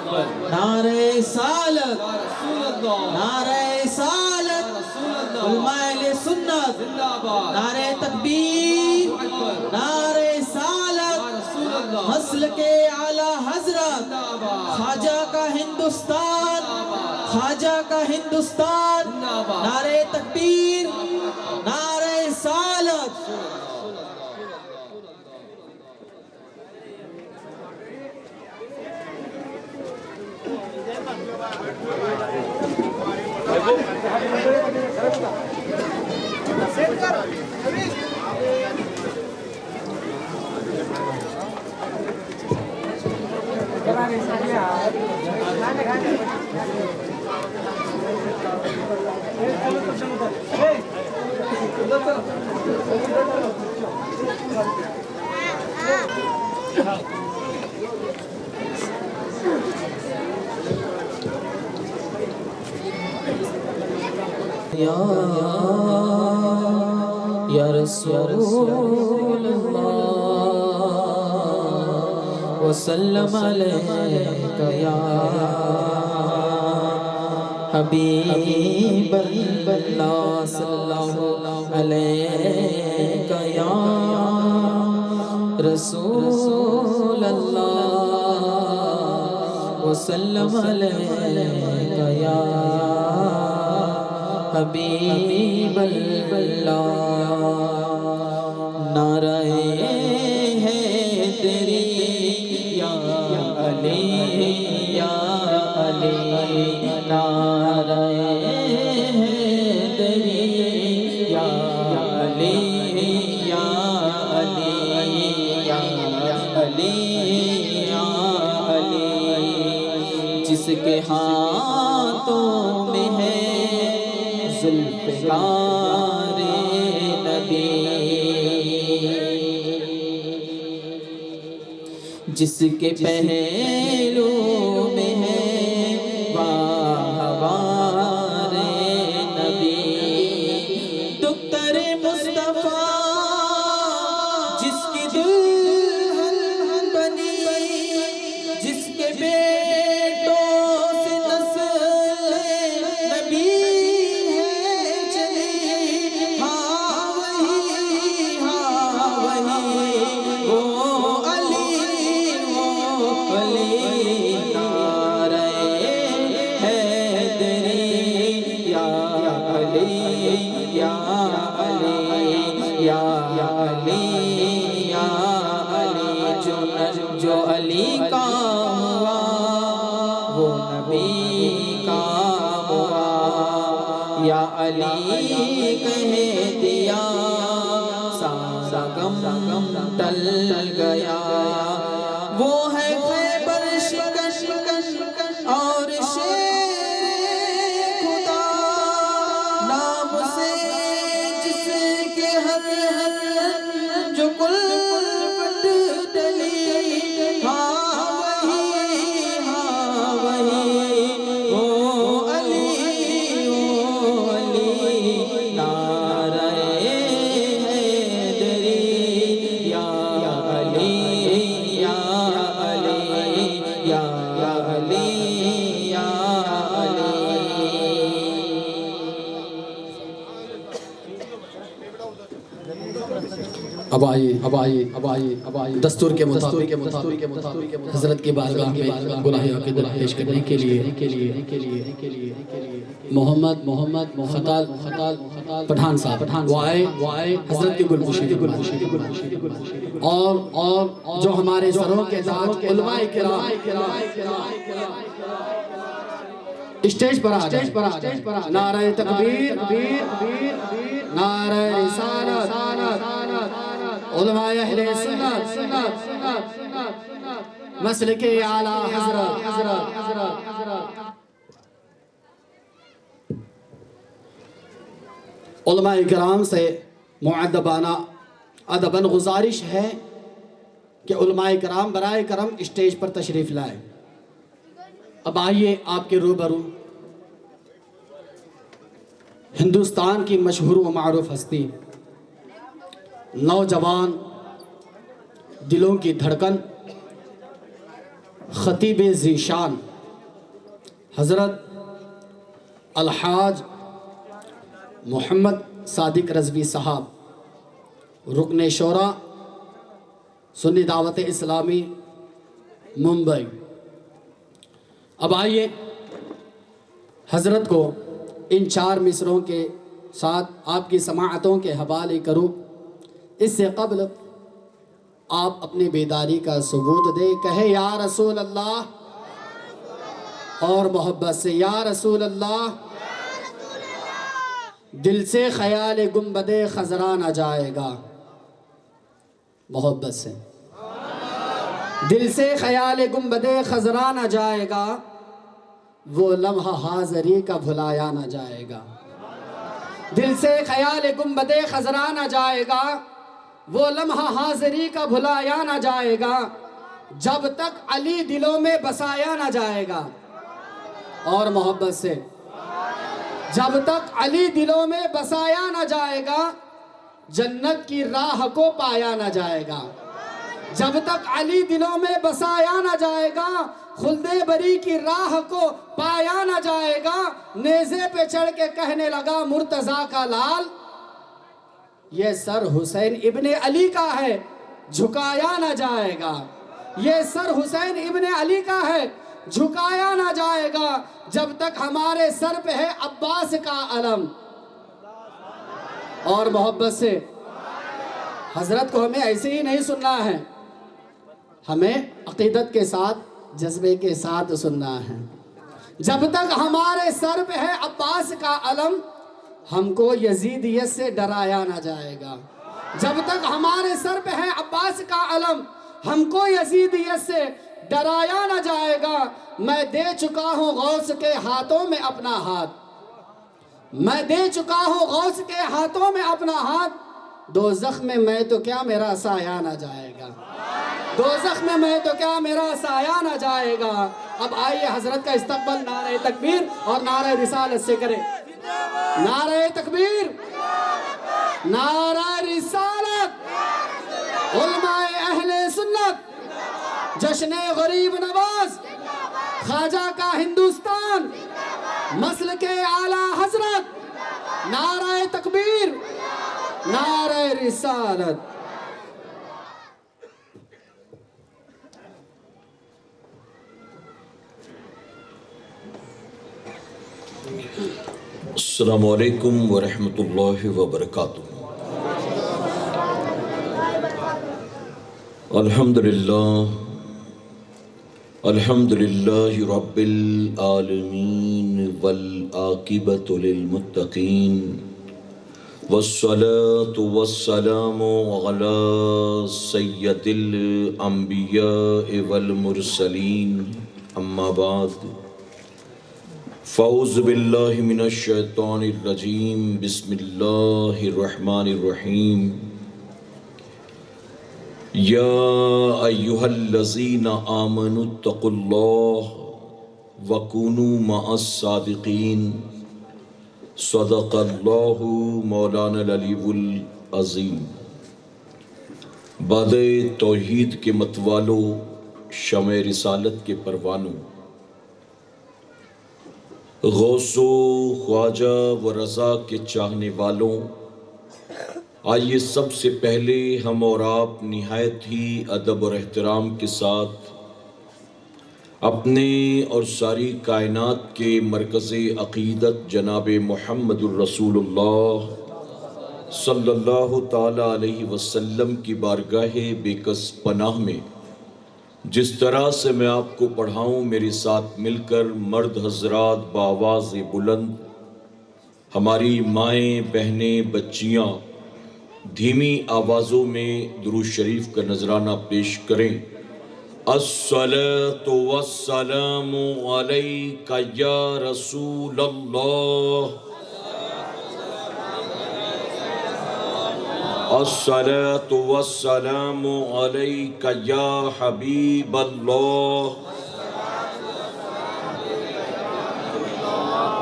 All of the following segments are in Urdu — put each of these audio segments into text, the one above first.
نعرہ رسالت، نعرہ رسالت، علماء اہل سنت، نعرہ تکبیر، نعرہ رسالت، مسلک اعلی حضرت، خواجہ کا ہندوستان، خواجہ کا ہندوستان، نعرہ تکبیر، نعرہ رسالت۔ یا رسول اللہ وسلم علیک یا حبیب اللہ صلی اللہ علیک یا رسول اللہ وسلم علیک یا حبیب اللہ۔ نعرہ حیدری یا علی یا علی، نعرہ حیدری یا علی یا علی یا علی یا علی، جس کے ہاتھوں میں ہے ذوالفقار نبی، جس کے پہلو میں ہے باہوار نبی، دختر مصطفیٰ جس کی دلہن بنی، جس کے بیٹوں سے نسل نبی جو علی کا ہوا وہ نبی کا ہوا، یا علی کہہ دیا سارا غم ٹل گیا، وہ ہے خیبر شکن اور شیر خدا، نام سے جس کے ہر جو کل اب آئیے دستور کے مطابق حضرت کی بارگاہ میں گناہ عقیدت پیش کرنے کے لیے محمد خطال پٹھان صاحب وہ آئے حضرت کی گلپوشی اور جو ہمارے سروں کے تاج علماء کرام اسٹیج پر آ جائیں۔ نعرہ تکبیر، نعرہ رسالت، علماء اہل سنت، مسلک اعلی حضرت۔ علماء کرام سے معدبانہ ادباً گزارش ہے کہ علماء کرام برائے کرم اسٹیج پر تشریف لائے۔ اب آئیے آپ کے روبرو ہندوستان کی مشہور و معروف ہستی، نوجوان دلوں کی دھڑکن، خطیب ذیشان حضرت الحاج محمد صادق رضوی صاحب رکن شورا سنی دعوت اسلامی ممبئی۔ اب آئیے حضرت کو ان 4 مصروں کے ساتھ آپ کی سماعتوں کے حوالے کروں۔ اس سے قبل آپ اپنی بیداری کا ثبوت دیں، کہے یا رسول اللہ، اور محبت سے یا رسول اللہ۔ دل سے خیال گنبد خضرا نہ جائے گا، محبت سے دل سے خیال گنبد خضرا نہ جائے گا، وہ لمحہ حاضری کا بھلایا نہ جائے گا۔ دل سے خیال گنبد خضرا نہ جائے گا، وہ لمحہ حاضری کا بھلایا نہ جائے گا، جب تک علی دلوں میں بسایا نہ جائے گا، اور محبت سے جب تک علی دلوں میں بسایا نہ جائے گا، جنت کی راہ کو پایا نہ جائے گا۔ جب تک علی دلوں میں بسایا نہ جائے گا، خلد بری کی راہ کو پایا نہ جائے گا۔ نیزے پہ چڑھ کے کہنے لگا مرتضیٰ کا لال، یہ سر حسین ابن علی کا ہے، جھکایا نہ جائے گا۔ یہ سر حسین ابن علی کا ہے، جھکایا نہ جائے گا، جب تک ہمارے سر پہ ہے عباس کا علم، اور محبت سے حضرت کو ہمیں ایسے ہی نہیں سننا ہے، ہمیں عقیدت کے ساتھ، جذبے کے ساتھ سننا ہے۔ جب تک ہمارے سر پہ ہے عباس کا علم، ہم کو یزیدیت سے ڈرایا نہ جائے گا۔ جب تک ہمارے سر پہ ہے عباس کا علم، ہم کو یزیدیت سے ڈرایا نہ جائے گا۔ میں دے چکا ہوں غوث کے ہاتھوں میں اپنا ہاتھ، میں دے چکا ہوں غوث کے ہاتھوں میں اپنا ہاتھ، دوزخ میں تو کیا میرا سایہ نہ جائے گا، دوزخ میں تو کیا میرا سایہ نہ جائے گا۔ اب آئیے حضرت کا استقبال نعرہ تکبیر اور نعرہ رسالت سے کریں۔ نعرہ تکبیر، نعرہ رسالت، علماء اہل سنت، جشن غریب نواز، خواجہ کا ہندوستان، مسلک اعلی حضرت، نعرہ تکبیر، نعرہ رسالت۔ السلام علیکم ورحمۃ اللہ وبرکاتہ۔ الحمدللہ رب العالمین والعاقبۃ للمتقین، والصلاة والسلام علی سید الانبیاء والمرسلین، اما بعد، فاعوذ باللہ من الشیطان الرجیم، بسم اللہ الرحمن الرحیم۔ یا ایہا الذین آمنوا اتقوا اللہ وکونوا مع الصادقین، صدق اللہ مولانا العلی العظیم۔ باد توحید کے متوالو، شمع رسالت کے پروانوں، غوث و خواجہ و رضا کے چاہنے والوں، آئیے سب سے پہلے ہم اور آپ نہایت ہی ادب اور احترام کے ساتھ اپنے اور ساری کائنات کے مرکز عقیدت جناب محمد الرسول اللہ صلی اللہ تعالیٰ علیہ وسلم کی بارگاہ بے کس پناہ میں جس طرح سے میں آپ کو پڑھاؤں، میرے ساتھ مل کر مرد حضرات بآواز بلند، ہماری مائیں، بہنیں، بچیاں دھیمی آوازوں میں درود شریف کا نذرانہ پیش کریں۔ الصلاۃ والسلام علیک یا رسول اللہ، الصلاۃ والسلام علیک یا حبیب اللہ،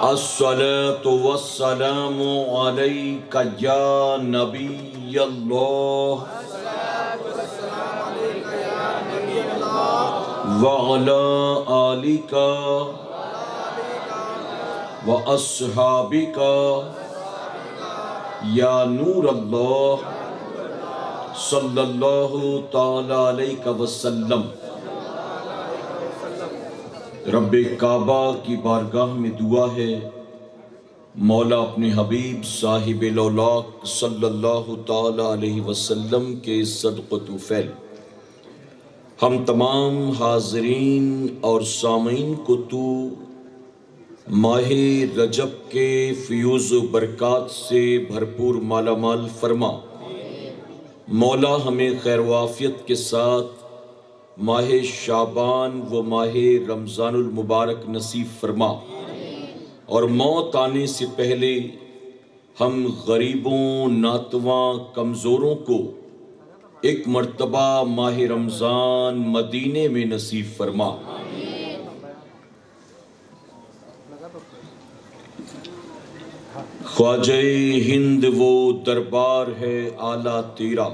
الصلاۃ والسلام علیک یا نبی اللہ، وعلی آلک وأصحابك یا نور اللہ صلی اللہ تعالی علیہ وسلم۔ رب کعبہ کی بارگاہ میں دعا ہے، مولا اپنے حبیب صاحب لولاک صلی اللہ تعالی علیہ وسلم کے صدقہ طفیل ہم تمام حاضرین اور سامعین کو تو ماہ رجب کے فیوز و برکات سے بھرپور مالا مال فرما۔ مولا ہمیں خیر و عافیت کے ساتھ ماہ شعبان و ماہ رمضان المبارک نصیب فرما، اور موت آنے سے پہلے ہم غریبوں، ناتواں، کمزوروں کو ایک مرتبہ ماہ رمضان مدینے میں نصیب فرما۔ خواجہ ہند وہ دربار ہے اعلیٰ تیرا،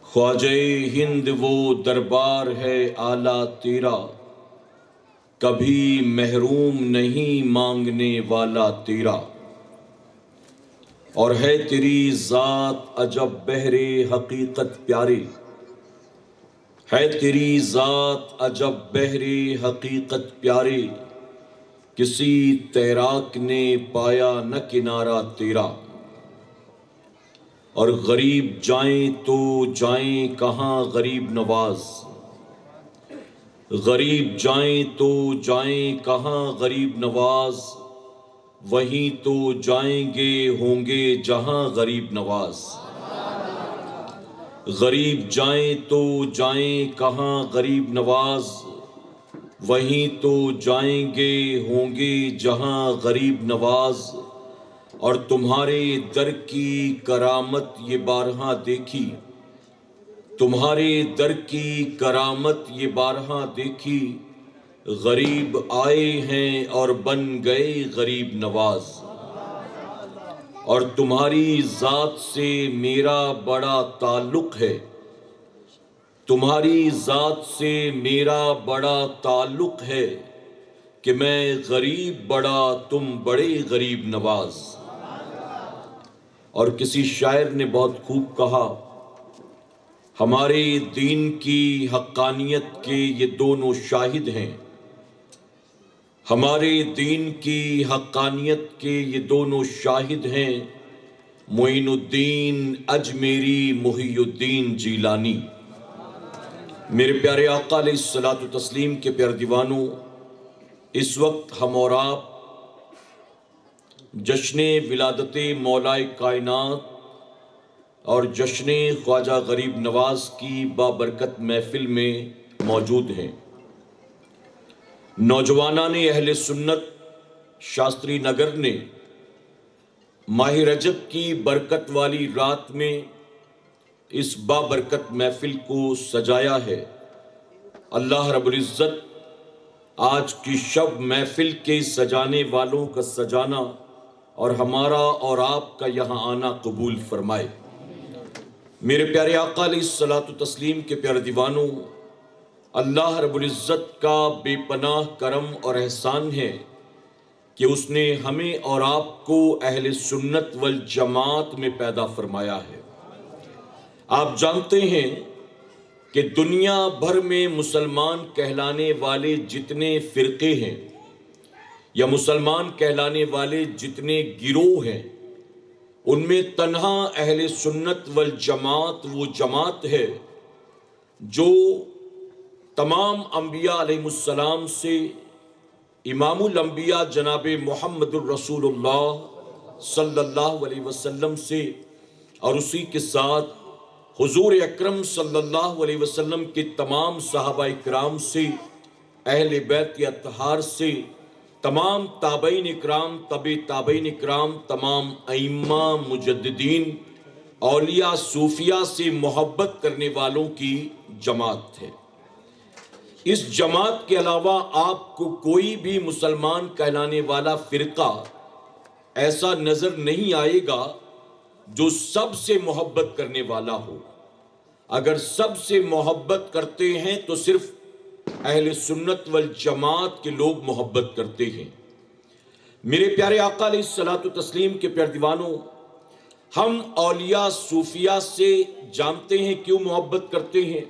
خواجہ ہند وہ دربار ہے اعلیٰ تیرا، کبھی محروم نہیں مانگنے والا تیرا، اور ہے تیری ذات عجب بحر حقیقت پیاری، ہے تیری ذات عجب بحر حقیقت پیاری، کسی تیراک نے پایا نہ کنارہ تیرا، اور غریب جائیں تو جائیں کہاں غریب نواز، غریب جائیں تو جائیں کہاں غریب نواز، وہیں تو جائیں گے ہوں گے جہاں غریب نواز، غریب جائیں تو جائیں کہاں غریب نواز، وہیں تو جائیں گے ہوں گے جہاں غریب نواز، اور تمہارے در کی کرامت یہ بارہا دیکھی، تمہارے در کی کرامت یہ بارہا دیکھی، غریب آئے ہیں اور بن گئے غریب نواز، اور تمہاری ذات سے میرا بڑا تعلق ہے، تمہاری ذات سے میرا بڑا تعلق ہے، کہ میں غریب بڑا تم بڑے غریب نواز۔ اور کسی شاعر نے بہت خوب کہا، ہمارے دین کی حقانیت کے یہ دونوں شاہد ہیں، ہمارے دین کی حقانیت کے یہ دونوں شاہد ہیں، معین الدین اجمیری، محی الدین جیلانی۔ میرے پیارے آقا علیہ الصلوۃ والتسلیم کے پیارے دیوانوں، اس وقت ہم اور آپ جشن ولادت مولا کائنات اور جشن خواجہ غریب نواز کی بابرکت محفل میں موجود ہیں۔ نوجوانان اہل سنت شاستری نگر نے ماہ رجب کی برکت والی رات میں اس بابرکت محفل کو سجایا ہے۔ اللہ رب العزت آج کی شب محفل کے سجانے والوں کا سجانا اور ہمارا اور آپ کا یہاں آنا قبول فرمائے۔ میرے پیارے آقا علیہ الصلوۃ والتسلیم کے پیارے دیوانوں، اللہ رب العزت کا بے پناہ کرم اور احسان ہے کہ اس نے ہمیں اور آپ کو اہل سنت والجماعت میں پیدا فرمایا ہے۔ آپ جانتے ہیں کہ دنیا بھر میں مسلمان کہلانے والے جتنے فرقے ہیں یا مسلمان کہلانے والے جتنے گروہ ہیں، ان میں تنہا اہل سنت والجماعت وہ جماعت ہے جو تمام انبیاء علیہ السلام سے، امام الانبیاء جناب محمد الرسول اللہ صلی اللہ علیہ وسلم سے، اور اسی کے ساتھ حضور اکرم صلی اللہ علیہ وسلم کے تمام صحابہ اکرام سے، اہل بیت اطہار سے، تمام تابعین اکرام، تبع تابعین اکرام، تمام ائمہ، مجددین، اولیاء، صوفیاء سے محبت کرنے والوں کی جماعت ہے۔ اس جماعت کے علاوہ آپ کو کوئی بھی مسلمان کہلانے والا فرقہ ایسا نظر نہیں آئے گا جو سب سے محبت کرنے والا ہو۔ اگر سب سے محبت کرتے ہیں تو صرف اہل سنت والجماعت کے لوگ محبت کرتے ہیں، میرے پیارے آقا علیہ الصلوۃ والتسلیم کے پیارے دیوانوں، ہم اولیاء صوفیاء سے جانتے ہیں کیوں محبت کرتے ہیں؟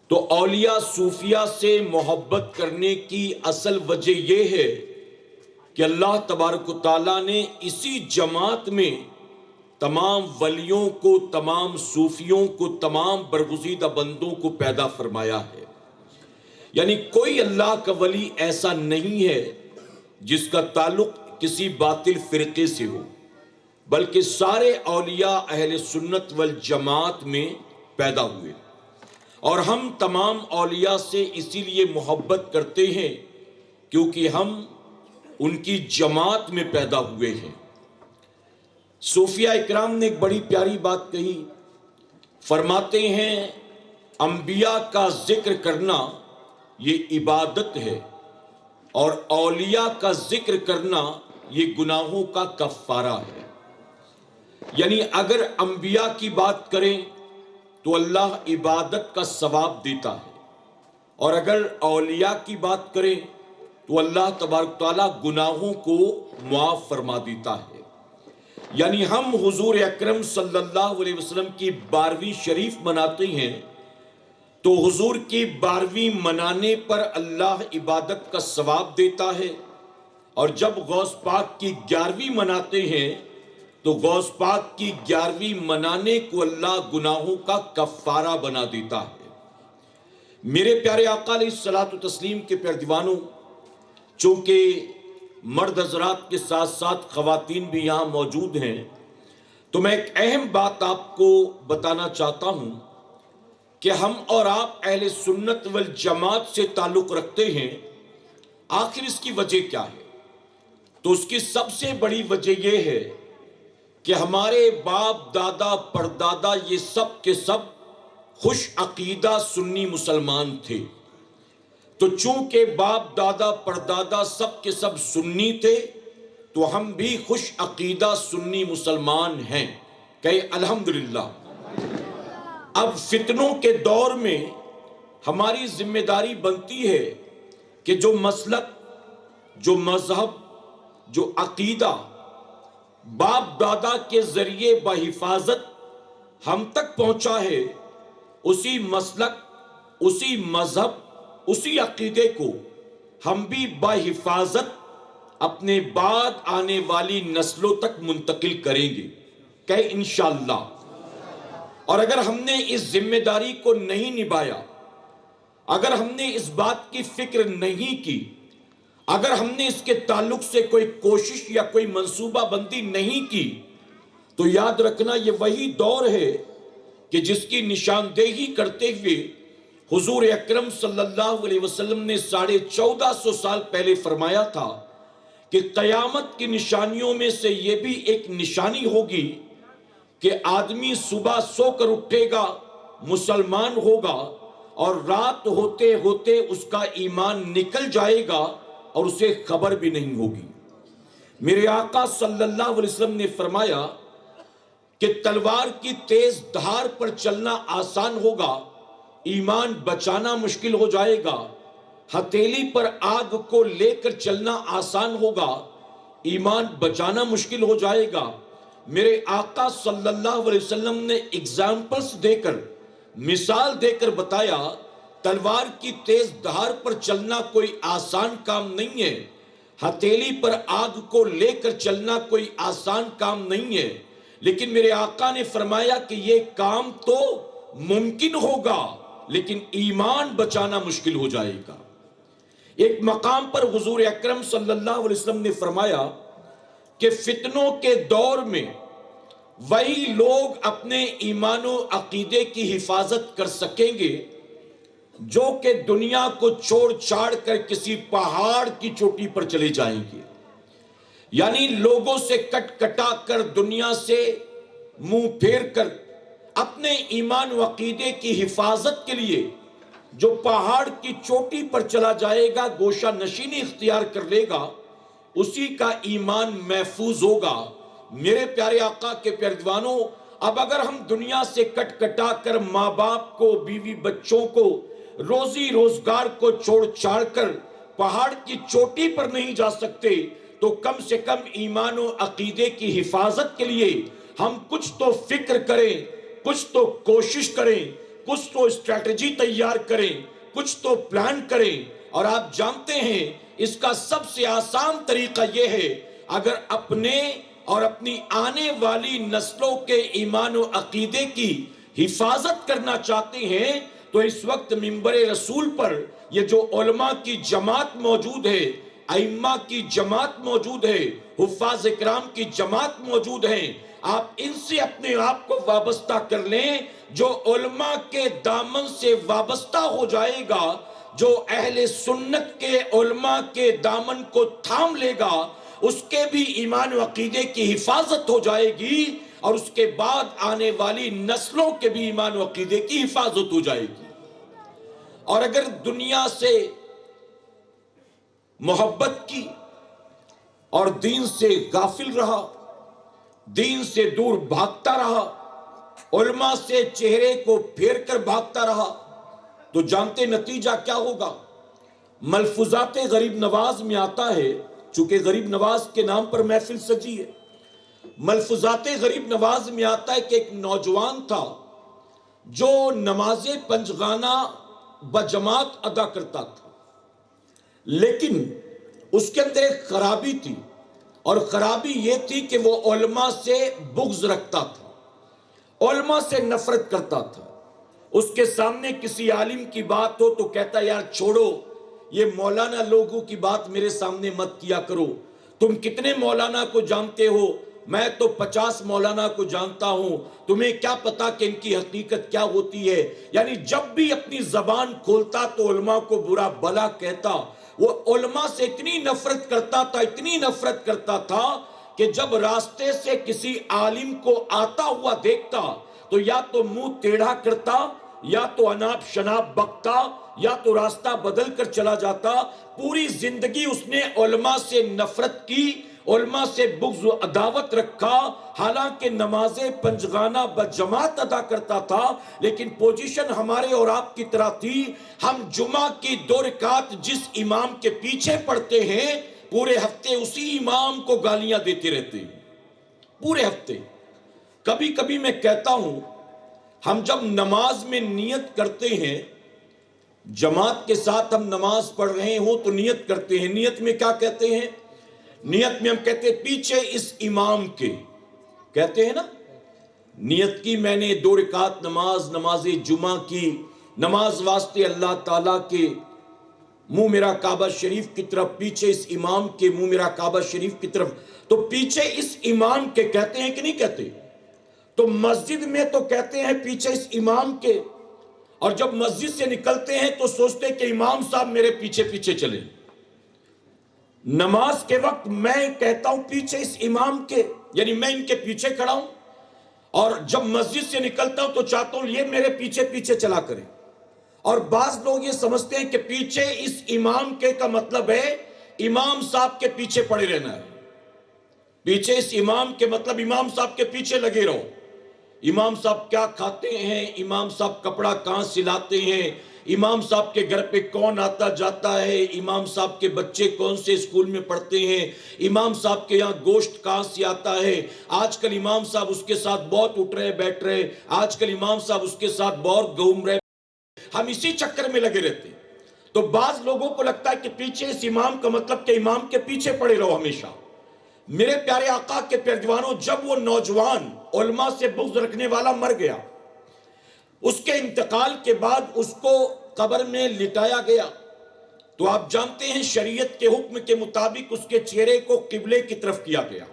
تو اولیاء صوفیاء سے محبت کرنے کی اصل وجہ یہ ہے کہ اللہ تبارک و تعالیٰ نے اسی جماعت میں تمام ولیوں کو، تمام صوفیوں کو، تمام برگزیدہ بندوں کو پیدا فرمایا ہے۔ یعنی کوئی اللہ کا ولی ایسا نہیں ہے جس کا تعلق کسی باطل فرقے سے ہو، بلکہ سارے اولیاء اہل سنت والجماعت میں پیدا ہوئے، اور ہم تمام اولیاء سے اسی لیے محبت کرتے ہیں کیونکہ ہم ان کی جماعت میں پیدا ہوئے ہیں۔ صوفیاء اکرام نے ایک بڑی پیاری بات کہی، فرماتے ہیں انبیاء کا ذکر کرنا یہ عبادت ہے، اور اولیاء کا ذکر کرنا یہ گناہوں کا کفارہ ہے۔ یعنی اگر انبیاء کی بات کریں تو اللہ عبادت کا ثواب دیتا ہے، اور اگر اولیاء کی بات کریں تو اللہ تبارک تعالیٰ گناہوں کو معاف فرما دیتا ہے۔ یعنی ہم حضور اکرم صلی اللہ علیہ وسلم کی 12ویں شریف مناتے ہیں تو حضور کی 12ویں منانے پر اللہ عبادت کا ثواب دیتا ہے، اور جب غوث پاک کی 11ویں مناتے ہیں تو غوث پاک کی 11ویں منانے کو اللہ گناہوں کا کفارہ بنا دیتا ہے۔ میرے پیارے آقا علیہ الصلوۃ والتسلیم کے پیارے دیوانوں، چونکہ مرد حضرات کے ساتھ ساتھ خواتین بھی یہاں موجود ہیں، تو میں ایک اہم بات آپ کو بتانا چاہتا ہوں کہ ہم اور آپ اہل سنت والجماعت سے تعلق رکھتے ہیں۔ آخر اس کی وجہ کیا ہے؟ تو اس کی سب سے بڑی وجہ یہ ہے کہ ہمارے باپ دادا پردادا یہ سب کے سب خوش عقیدہ سنی مسلمان تھے، تو چونکہ باپ دادا پردادا سب کے سب سنی تھے تو ہم بھی خوش عقیدہ سنی مسلمان ہیں، کہ الحمدللہ۔ اب فتنوں کے دور میں ہماری ذمہ داری بنتی ہے کہ جو مسلک، جو مذہب، جو عقیدہ باپ دادا کے ذریعے بحفاظت ہم تک پہنچا ہے، اسی مسلک، اسی مذہب، اسی عقیدے کو ہم بھی بحفاظت اپنے بعد آنے والی نسلوں تک منتقل کریں گے، کہ انشاءاللہ۔ اور اگر ہم نے اس ذمہ داری کو نہیں نبھایا، اگر ہم نے اس بات کی فکر نہیں کی، اگر ہم نے اس کے تعلق سے کوئی کوشش یا کوئی منصوبہ بندی نہیں کی، تو یاد رکھنا یہ وہی دور ہے کہ جس کی نشاندہی کرتے ہوئے حضور اکرم صلی اللہ علیہ وسلم نے 1450 سال پہلے فرمایا تھا کہ قیامت کی نشانیوں میں سے یہ بھی ایک نشانی ہوگی کہ آدمی صبح سو کر اٹھے گا، مسلمان ہوگا، اور رات ہوتے ہوتے اس کا ایمان نکل جائے گا اور اسے خبر بھی نہیں ہوگی۔ میرے آقا صلی اللہ علیہ وسلم نے فرمایا کہ تلوار کی تیز دھار پر چلنا آسان ہوگا، ایمان بچانا مشکل ہو جائے گا۔ ہتھیلی پر آگ کو لے کر چلنا آسان ہوگا، ایمان بچانا مشکل ہو جائے گا۔ میرے آقا صلی اللہ علیہ وسلم نے اگزامپلز دے کر، مثال دے کر بتایا، تلوار کی تیز دھار پر چلنا کوئی آسان کام نہیں ہے، ہتھیلی پر آگ کو لے کر چلنا کوئی آسان کام نہیں ہے، لیکن میرے آقا نے فرمایا کہ یہ کام تو ممکن ہوگا لیکن ایمان بچانا مشکل ہو جائے گا۔ ایک مقام پر حضور اکرم صلی اللہ علیہ وسلم نے فرمایا کہ فتنوں کے دور میں وہی لوگ اپنے ایمان و عقیدے کی حفاظت کر سکیں گے جو کہ دنیا کو چھوڑ چھاڑ کر کسی پہاڑ کی چوٹی پر چلے جائیں گے، یعنی لوگوں سے کٹ کٹا کر، دنیا سے منہ پھیر کر اپنے ایمان و عقیدے کی حفاظت کے لیے جو پہاڑ کی چوٹی پر چلا جائے گا، گوشہ نشینی اختیار کر لے گا، اسی کا ایمان محفوظ ہوگا۔ میرے پیارے آقا کے پیارے دیوانوں، اب اگر ہم دنیا سے کٹ کٹا کر ماں باپ کو، بیوی بچوں کو، روزی روزگار کو چھوڑ چھاڑ کر پہاڑ کی چوٹی پر نہیں جا سکتے تو کم سے کم ایمان و عقیدے کی حفاظت کے لیے ہم کچھ تو فکر کریں، کچھ تو کوشش کریں، کچھ تو اسٹریٹجی تیار کریں، کچھ تو پلان کریں۔ اور آپ جانتے ہیں اس کا سب سے آسان طریقہ یہ ہے، اگر اپنے اور اپنی آنے والی نسلوں کے ایمان و عقیدے کی حفاظت کرنا چاہتے ہیں تو اس وقت منبر رسول پر یہ جو علماء کی جماعت موجود ہے، ائمہ کی جماعت موجود ہے، حفاظ اکرام کی جماعت موجود ہے، آپ ان سے اپنے آپ کو وابستہ کر لیں۔ جو علماء کے دامن سے وابستہ ہو جائے گا، جو اہل سنت کے علماء کے دامن کو تھام لے گا، اس کے بھی ایمان و عقیدے کی حفاظت ہو جائے گی، اور اس کے بعد آنے والی نسلوں کے بھی ایمان و عقیدے کی حفاظت ہو جائے گی۔ اور اگر دنیا سے محبت کی اور دین سے غافل رہا، دین سے دور بھاگتا رہا، علماء سے چہرے کو پھیر کر بھاگتا رہا، تو جانتے نتیجہ کیا ہوگا؟ ملفوظات غریب نواز میں آتا ہے، چونکہ غریب نواز کے نام پر محفل سجی ہے، ملفوظات غریب نواز میں آتا ہے کہ ایک نوجوان تھا جو نماز پنجگانہ بجماعت ادا کرتا تھا، لیکن اس کے اندر ایک خرابی تھی، اور خرابی یہ تھی کہ وہ علماء سے بغض رکھتا تھا، علماء سے نفرت کرتا تھا۔ اس کے سامنے کسی عالم کی بات ہو تو کہتا یار چھوڑو، یہ مولانا لوگوں کی بات میرے سامنے مت کیا کرو، تم کتنے مولانا کو جانتے ہو؟ میں تو 50 مولانا کو جانتا ہوں، تمہیں کیا پتا کہ ان کی حقیقت کیا ہوتی ہے؟ یعنی جب بھی اپنی زبان کھولتا تو علماء کو برا بلا کہتا۔ وہ علماء سے اتنی نفرت کرتا تھا، اتنی نفرت کرتا تھا کہ جب راستے سے کسی عالم کو آتا ہوا دیکھتا تو یا تو منہ ٹیڑھا کرتا، یا تو اناپ شناپ بکتا، یا تو راستہ بدل کر چلا جاتا۔ پوری زندگی اس نے علماء سے نفرت کی، علماء سے بغض و عداوت رکھا، حالانکہ نماز پنجگانہ بجماعت ادا کرتا تھا، لیکن پوزیشن ہمارے اور آپ کی طرح تھی۔ ہم جمعہ کی 2 رکعت جس امام کے پیچھے پڑھتے ہیں، پورے ہفتے اسی امام کو گالیاں دیتے رہتے ہیں، پورے ہفتے۔ کبھی کبھی میں کہتا ہوں، ہم جب نماز میں نیت کرتے ہیں، جماعت کے ساتھ ہم نماز پڑھ رہے ہوں تو نیت کرتے ہیں، نیت میں کیا کہتے ہیں؟ نیت میں ہم کہتے ہیں پیچھے اس امام کے، کہتے ہیں نا، نیت کی میں نے 2 رکعت نماز جمعہ کی، نماز واسطے اللہ تعالیٰ کے، منہ میرا کعبہ شریف کی طرف، پیچھے اس امام کے، منہ میرا کعبہ شریف کی طرف۔ تو پیچھے اس امام کے کہتے ہیں کہ نہیں کہتے؟ تو مسجد میں تو کہتے ہیں پیچھے اس امام کے، اور جب مسجد سے نکلتے ہیں تو سوچتے کہ امام صاحب میرے پیچھے پیچھے چلیں۔ نماز کے وقت میں کہتا ہوں پیچھے اس امام کے، یعنی میں ان کے پیچھے کھڑا ہوں، اور جب مسجد سے نکلتا ہوں تو چاہتا ہوں یہ میرے پیچھے پیچھے چلا کریں۔ اور بعض لوگ یہ سمجھتے ہیں کہ پیچھے اس امام کے کا مطلب ہے امام صاحب کے پیچھے پڑے رہنا ہے، پیچھے اس امام کے مطلب امام صاحب کے پیچھے لگے رہو۔ امام صاحب کیا کھاتے ہیں، امام صاحب کپڑا کہاں سلاتے ہیں، امام صاحب کے گھر پہ کون آتا جاتا ہے، امام صاحب کے بچے کون سے اسکول میں پڑھتے ہیں، امام صاحب کے یہاں گوشت کہاں سے آتا ہے، آج کل امام صاحب اس کے ساتھ بہت اٹھ رہے بیٹھ رہے، آج کل امام صاحب اس کے ساتھ بہت گھوم رہے، ہم اسی چکر میں لگے رہتے ہیں۔ تو بعض لوگوں کو لگتا ہے کہ پیچھے اس امام کا مطلب کہ امام کے پیچھے پڑے رہو ہمیشہ۔ میرے پیارے آقا کے پیروانوں، جب وہ نوجوان علماء سے بغض رکھنے والا مر گیا، اس کے انتقال کے بعد اس کو قبر میں لٹایا گیا، تو آپ جانتے ہیں شریعت کے حکم کے مطابق اس کے چہرے کو قبلے کی طرف کیا گیا۔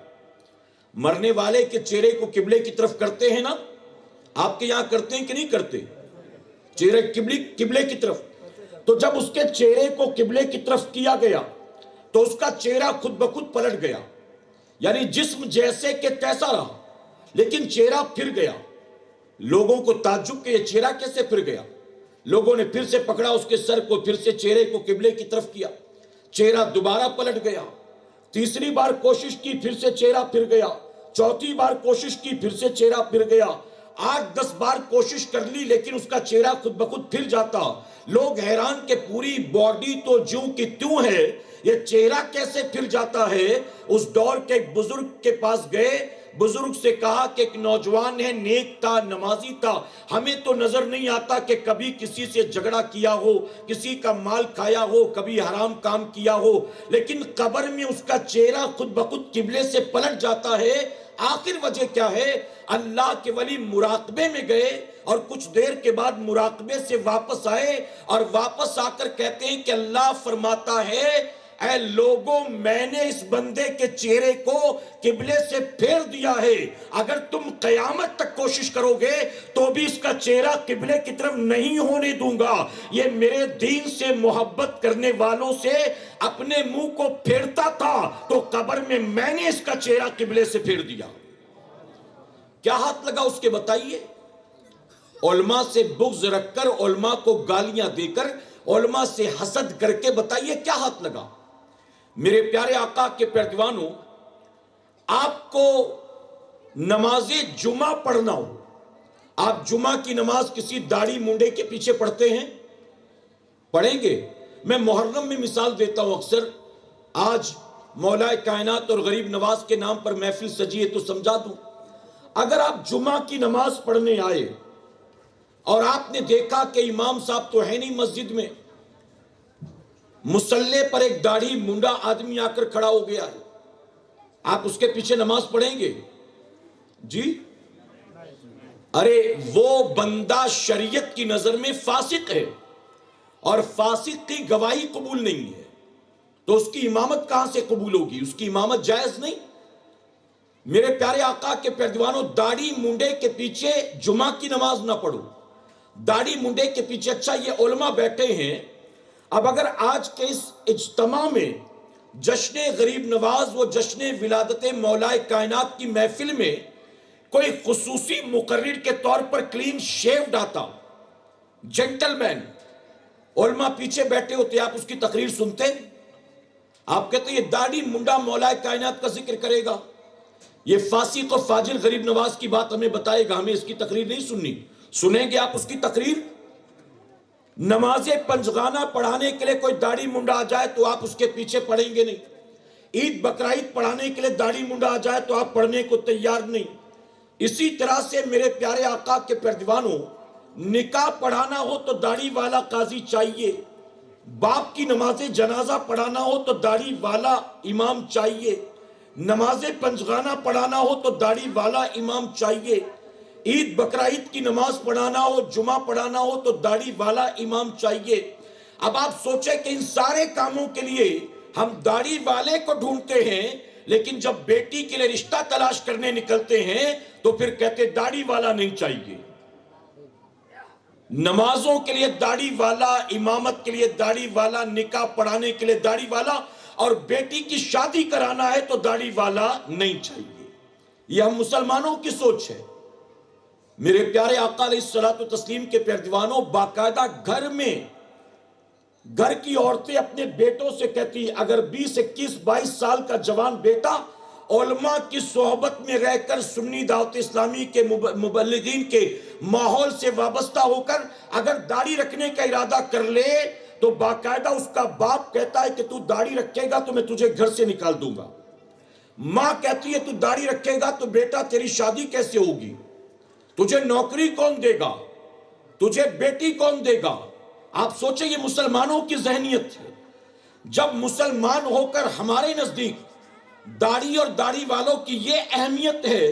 مرنے والے کے چہرے کو قبلے کی طرف کرتے ہیں نا؟ آپ کے یہاں کرتے ہیں کہ نہیں کرتے؟ چہرے قبلے کی طرف۔ تو جب اس کے چہرے کو قبلے کی طرف کیا گیا تو اس کا چہرہ خود بخود پلٹ گیا، یعنی جسم جیسے کہ تیسا رہا لیکن چہرہ پھر گیا۔ لوگوں کو تعجب کہ یہ چہرہ کیسے پھر گیا؟ لوگوں نے پھر سے پکڑا اس کے سر کو، پھر سے چہرے کو قبلے کی طرف کیا، چہرہ دوبارہ پلٹ گیا۔ تیسری بار کوشش کی، پھر سے چہرہ پھر گیا۔ چوتھی بار کوشش کی، پھر سے چہرہ پھر گیا۔ 8-10 بار کوشش کر لی لیکن اس کا چہرہ خود بخود پھر جاتا. لوگ حیران کہ پوری باڈی تو جوں کی تیوں ہے, یہ چہرہ کیسے پھر جاتا ہے. اس دور کے ایک بزرگ کے پاس گئے, بزرگ سے کہا کہ ایک نوجوان ہے, نیک تھا, نمازی تھا, ہمیں تو نظر نہیں آتا کہ کبھی کسی سے جھگڑا کیا ہو, کسی کا مال کھایا ہو, کبھی حرام کام کیا ہو, لیکن قبر میں اس کا چہرہ خود بخود قبلے سے پلٹ جاتا ہے. آخر وجہ کیا ہے؟ اللہ کے ولی مراقبے میں گئے اور کچھ دیر کے بعد مراقبے سے واپس آئے اور واپس آ کر کہتے ہیں کہ اللہ فرماتا ہے اے لوگوں, میں نے اس بندے کے چہرے کو قبلے سے پھیر دیا ہے, اگر تم قیامت تک کوشش کرو گے تو بھی اس کا چہرہ قبلے کی طرف نہیں ہونے دوں گا. یہ میرے دین سے محبت کرنے والوں سے اپنے منہ کو پھیرتا تھا تو قبر میں نے اس کا چہرہ قبلے سے پھیر دیا. کیا ہاتھ لگا اس کے بتائیے؟ علماء سے بغض رکھ کر, علماء کو گالیاں دے کر, علماء سے حسد کر کے بتائیے کیا ہاتھ لگا؟ میرے پیارے آقا کے پیروانوں, آپ کو نماز جمعہ پڑھنا ہو, آپ جمعہ کی نماز کسی داڑھی منڈے کے پیچھے پڑھتے ہیں؟ پڑھیں گے؟ میں محرم میں مثال دیتا ہوں اکثر. آج مولا کائنات اور غریب نواز کے نام پر محفل سجی ہے تو سمجھا دوں. اگر آپ جمعہ کی نماز پڑھنے آئے اور آپ نے دیکھا کہ امام صاحب تو ہے نہیں مسجد میں, مصلی پر ایک داڑھی منڈا آدمی آ کر کھڑا ہو گیا ہے, آپ اس کے پیچھے نماز پڑھیں گے؟ جی ارے وہ بندہ شریعت کی نظر میں فاسق ہے اور فاسق کی گواہی قبول نہیں ہے, تو اس کی امامت کہاں سے قبول ہوگی؟ اس کی امامت جائز نہیں. میرے پیارے آقا کے پیروانوں, داڑھی منڈے کے پیچھے جمعہ کی نماز نہ پڑھو, داڑھی منڈے کے پیچھے. اچھا یہ علماء بیٹھے ہیں, اب اگر آج کے اس اجتماع میں جشن غریب نواز و جشن ولادت مولا کائنات کی محفل میں کوئی خصوصی مقرر کے طور پر کلین شیوڈ آتا, جنٹل مین, علماء پیچھے بیٹھے ہوتے, آپ اس کی تقریر سنتے؟ آپ کہتے یہ داڑھی منڈا مولا کائنات کا ذکر کرے گا, یہ فاسق و فاجر غریب نواز کی بات ہمیں بتائے گا, ہمیں اس کی تقریر نہیں سننی. سنیں گے آپ اس کی تقریر؟ نماز پنجگانہ پڑھانے کے لیے کوئی داڑھی منڈا آ جائے تو آپ اس کے پیچھے پڑھیں گے نہیں. عید بقرعید پڑھانے کے لیے داڑھی منڈا آ جائے تو آپ پڑھنے کو تیار نہیں. اسی طرح سے میرے پیارے آقا کے پیروانوں, نکاح پڑھانا ہو تو داڑھی والا قاضی چاہیے, باپ کی نماز جنازہ پڑھانا ہو تو داڑھی والا امام چاہیے, نماز پنجگانہ پڑھانا ہو تو داڑھی والا امام چاہیے, عید بقرعید کی نماز پڑھانا ہو, جمعہ پڑھانا ہو تو داڑھی والا امام چاہیے. اب آپ سوچیں کہ ان سارے کاموں کے لیے ہم داڑھی والے کو ڈھونڈتے ہیں, لیکن جب بیٹی کے لیے رشتہ تلاش کرنے نکلتے ہیں تو پھر کہتے داڑھی والا نہیں چاہیے. نمازوں کے لیے داڑھی والا, امامت کے لیے داڑھی والا, نکاح پڑھانے کے لیے داڑھی والا, اور بیٹی کی شادی کرانا ہے تو داڑھی والا نہیں چاہیے. یہ ہم مسلمانوں کی سوچ ہے. میرے پیارے آقا علیہ الصلوۃ والتسلیم کے پیروانوں, باقاعدہ گھر میں گھر کی عورتیں اپنے بیٹوں سے کہتی اگر 20, 21, 22 سال کا جوان بیٹا علماء کی صحبت میں رہ کر سنی دعوت اسلامی کے مبلغین کے ماحول سے وابستہ ہو کر اگر داڑھی رکھنے کا ارادہ کر لے تو باقاعدہ اس کا باپ کہتا ہے کہ تو داڑھی رکھے گا تو میں تجھے گھر سے نکال دوں گا. ماں کہتی ہے تو داڑھی رکھے گا تو بیٹا تیری شادی کیسے ہوگی, تجھے نوکری کون دے گا, تجھے بیٹی کون دے گا. آپ سوچیں یہ مسلمانوں کی ذہنیت ہے. جب مسلمان ہو کر ہمارے نزدیک داڑھی اور داڑھی والوں کی یہ اہمیت ہے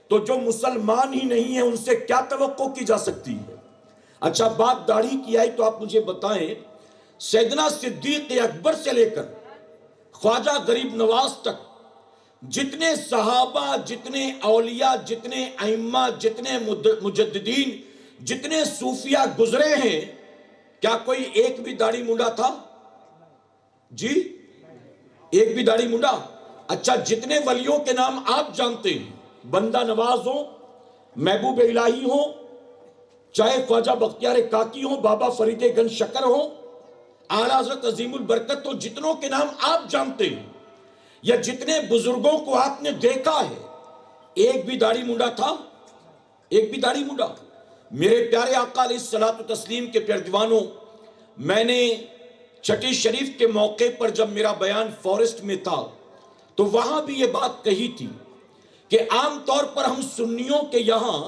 تو جو مسلمان ہی نہیں ہیں ان سے کیا توقع کی جا سکتی ہے. اچھا بات داڑھی کی آئی تو آپ مجھے بتائیں, سیدنا صدیق اکبر سے لے کر خواجہ غریب نواز تک جتنے صحابہ, جتنے اولیاء, جتنے ائمہ, جتنے مجددین, جتنے صوفیہ گزرے ہیں, کیا کوئی ایک بھی داڑھی منڈا تھا؟ جی ایک بھی داڑھی منڈا؟ اچھا جتنے ولیوں کے نام آپ جانتے ہیں, بندہ نواز ہوں, محبوب الہی ہوں, چاہے خواجہ بختیار کاکی ہوں, بابا فرید گنج شکر ہوں, اعلیٰ حضرت عظیم البرکت ہوں, جتنوں کے نام آپ جانتے ہیں یا جتنے بزرگوں کو آپ نے دیکھا ہے, ایک بھی داڑھی منڈا تھا؟ ایک بھی داڑھی منڈا؟ میرے پیارے آقا علیہ الصلوۃ والتسلیم کے پیارے دیوانوں، میں نے چھٹی شریف کے موقع پر جب میرا بیان فارسٹ میں تھا تو وہاں بھی یہ بات کہی تھی کہ عام طور پر ہم سنیوں کے یہاں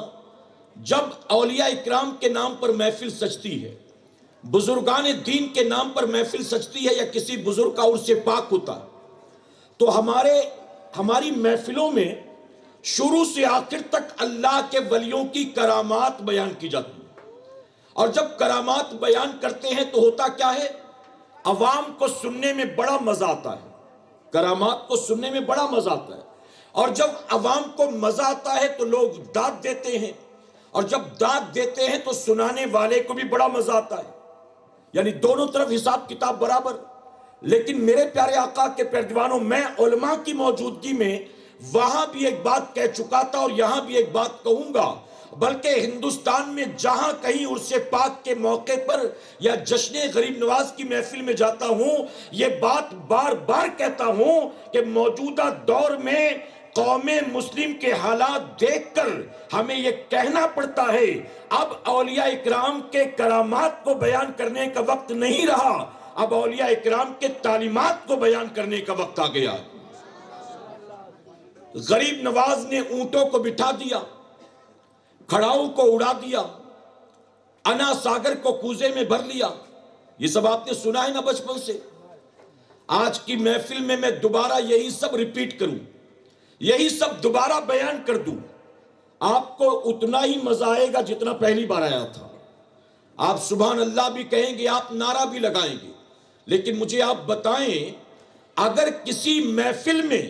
جب اولیاء اکرام کے نام پر محفل سجتی ہے، بزرگان دین کے نام پر محفل سجتی ہے، یا کسی بزرگ کا عرس پاک ہوتا ہے، تو ہماری محفلوں میں شروع سے آخر تک اللہ کے ولیوں کی کرامات بیان کی جاتی ہے۔ اور جب کرامات بیان کرتے ہیں تو ہوتا کیا ہے؟ عوام کو سننے میں بڑا مزہ آتا ہے، کرامات کو سننے میں بڑا مزہ آتا ہے، اور جب عوام کو مزہ آتا ہے تو لوگ داد دیتے ہیں، اور جب داد دیتے ہیں تو سنانے والے کو بھی بڑا مزہ آتا ہے، یعنی دونوں طرف حساب کتاب برابر۔ لیکن میرے پیارے آقا کے پیارے دیوانوں، میں علماء کی موجودگی میں وہاں بھی ایک بات کہہ چکا تھا اور یہاں بھی ایک بات کہوں گا، بلکہ ہندوستان میں جہاں کہیں عرس پاک کے موقع پر یا جشن غریب نواز کی محفل میں جاتا ہوں، یہ بات بار بار کہتا ہوں کہ موجودہ دور میں قوم مسلم کے حالات دیکھ کر ہمیں یہ کہنا پڑتا ہے اب اولیاء اکرام کے کرامات کو بیان کرنے کا وقت نہیں رہا، اب اولیاء اکرام کے تعلیمات کو بیان کرنے کا وقت آ گیا۔ غریب نواز نے اونٹوں کو بٹھا دیا، کھڑاؤں کو اڑا دیا، انا ساگر کو کوزے میں بھر لیا، یہ سب آپ نے سنا ہے نا بچپن سے۔ آج کی محفل میں دوبارہ یہی سب ریپیٹ کروں، یہی سب دوبارہ بیان کر دوں، آپ کو اتنا ہی مزہ آئے گا جتنا پہلی بار آیا تھا۔ آپ سبحان اللہ بھی کہیں گے، آپ نعرہ بھی لگائیں گے، لیکن مجھے آپ بتائیں، اگر کسی محفل میں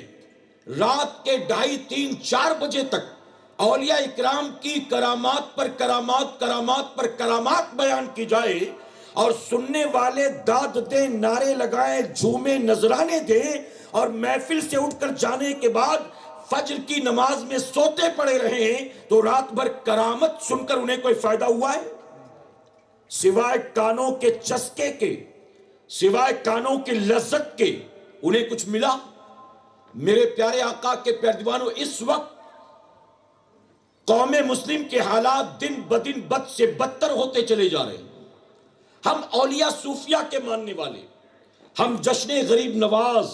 رات کے 2:30 3 4 بجے تک اولیاء اکرام کی کرامات پر کرامات، کرامات پر کرامات بیان کی جائے اور سننے والے داد دیں، نعرے لگائیں، جھومے، نذرانے دیں، اور محفل سے اٹھ کر جانے کے بعد فجر کی نماز میں سوتے پڑے رہے ہیں، تو رات بھر کرامت سن کر انہیں کوئی فائدہ ہوا ہے؟ سوائے کانوں کے چسکے کے، سوائے کانوں کی لذت کے انہیں کچھ ملا؟ میرے پیارے آقا کے پیارے دیوانوں، اس وقت قوم مسلم کے حالات دن بدن بد سے بدتر ہوتے چلے جا رہے ہیں۔ ہم اولیاء صوفیہ کے ماننے والے، ہم جشن غریب نواز،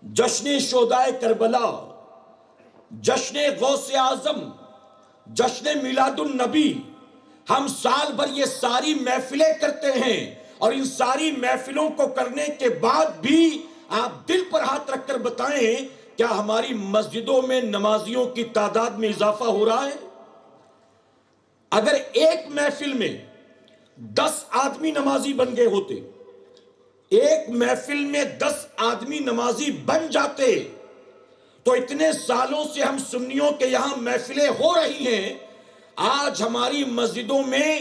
جشن شہدائے کربلا، جشن غوث اعظم، جشن میلاد النبی، ہم سال بھر یہ ساری محفلیں کرتے ہیں، اور ان ساری محفلوں کو کرنے کے بعد بھی آپ دل پر ہاتھ رکھ کر بتائیں کیا ہماری مسجدوں میں نمازیوں کی تعداد میں اضافہ ہو رہا ہے؟ اگر ایک محفل میں 10 آدمی نمازی بن گئے ہوتے، ایک محفل میں 10 آدمی نمازی بن جاتے، تو اتنے سالوں سے ہم سنیوں کے یہاں محفلیں ہو رہی ہیں، آج ہماری مسجدوں میں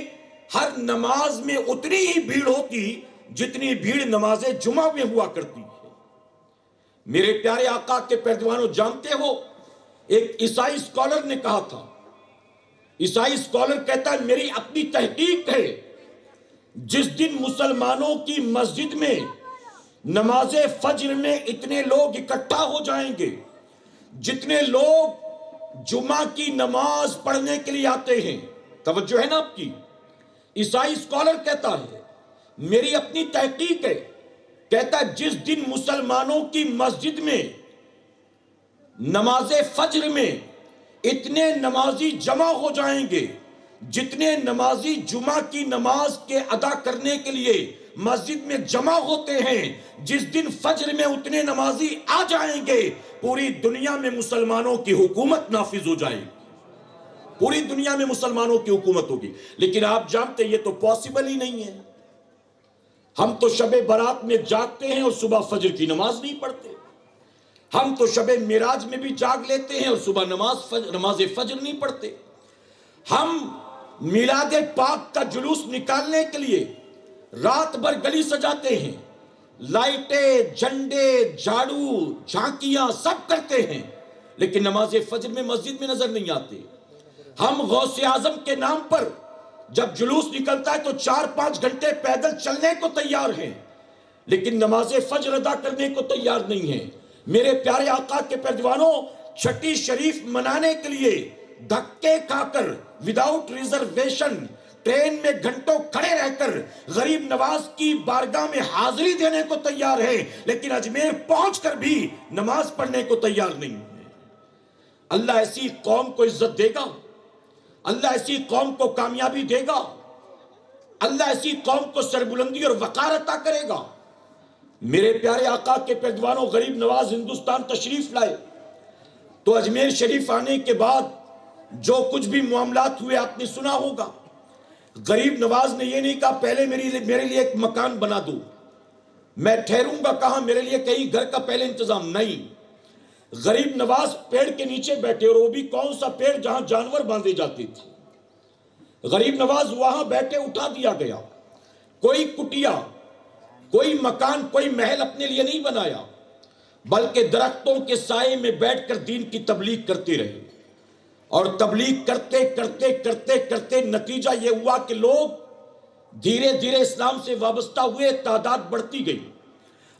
ہر نماز میں اتنی ہی بھیڑ ہوتی جتنی بھیڑ نماز جمعہ میں ہوا کرتی ہے۔ میرے پیارے آقا کے پیارے دیوانوں، جانتے ہو ایک عیسائی اسکالر نے کہا تھا، عیسائی اسکالر کہتا ہے میری اپنی تحقیق ہے، جس دن مسلمانوں کی مسجد میں نماز فجر میں اتنے لوگ اکٹھا ہو جائیں گے جتنے لوگ جمعہ کی نماز پڑھنے کے لیے آتے ہیں، توجہ ہے نا آپ کی، عیسائی اسکالر کہتا ہے میری اپنی تحقیق ہے، کہتا ہے جس دن مسلمانوں کی مسجد میں نماز فجر میں اتنے نمازی جمع ہو جائیں گے جتنے نمازی جمعہ کی نماز کے ادا کرنے کے لیے مسجد میں جمع ہوتے ہیں، جس دن فجر میں اتنے نمازی آ جائیں گے، پوری دنیا میں مسلمانوں کی حکومت نافذ ہو جائے گی، پوری دنیا میں مسلمانوں کی حکومت ہوگی۔ لیکن آپ جانتے یہ تو پاسبل ہی نہیں ہے، ہم تو شب برات میں جاگتے ہیں اور صبح فجر کی نماز نہیں پڑھتے، ہم تو شب معراج میں بھی جاگ لیتے ہیں اور صبح نماز فجر نہیں پڑھتے، ہم میلاد پاک کا جلوس نکالنے کے لیے رات بھر گلی سجاتے ہیں، لائٹیں، جھنڈے، جھاڑو، جھانکیاں سب کرتے ہیں، لیکن نماز فجر میں مسجد میں نظر نہیں آتے۔ ہم غوث اعظم کے نام پر جب جلوس نکلتا ہے تو 4-5 گھنٹے پیدل چلنے کو تیار ہیں، لیکن نماز فجر ادا کرنے کو تیار نہیں ہیں۔ میرے پیارے آقا کے پیروانوں، چھٹی شریف منانے کے لیے دھکے کھا کر وداؤٹ ریزرویشن ٹرین میں گھنٹوں کھڑے رہ کر غریب نواز کی بارگاہ میں حاضری دینے کو تیار ہے، لیکن اجمیر پہنچ کر بھی نماز پڑھنے کو تیار نہیں ہے۔ اللہ ایسی قوم کو عزت دے گا، اللہ ایسی قوم کو کامیابی دے گا، اللہ ایسی قوم کو سربلندی اور وقار عطا کرے گا۔ میرے پیارے آقا کے پیروانوں، غریب نواز ہندوستان تشریف لائے تو اجمیر شریف آنے کے بعد جو کچھ بھی معاملات ہوئے آپ نے سنا ہوگا۔ غریب نواز نے یہ نہیں کہا پہلے میرے لیے ایک مکان بنا دو، میں ٹھہروں گا کہاں، میرے لیے کہیں گھر کا پہلے انتظام نہیں۔ غریب نواز پیڑ کے نیچے بیٹھے، اور وہ بھی کون سا پیڑ جہاں جانور باندھے جاتے تھے۔ غریب نواز وہاں بیٹھے، اٹھا دیا گیا۔ کوئی کٹیا، کوئی مکان، کوئی محل اپنے لیے نہیں بنایا، بلکہ درختوں کے سائے میں بیٹھ کر دین کی تبلیغ کرتے رہے، اور تبلیغ کرتے کرتے کرتے کرتے نتیجہ یہ ہوا کہ لوگ دھیرے دھیرے اسلام سے وابستہ ہوئے، تعداد بڑھتی گئی۔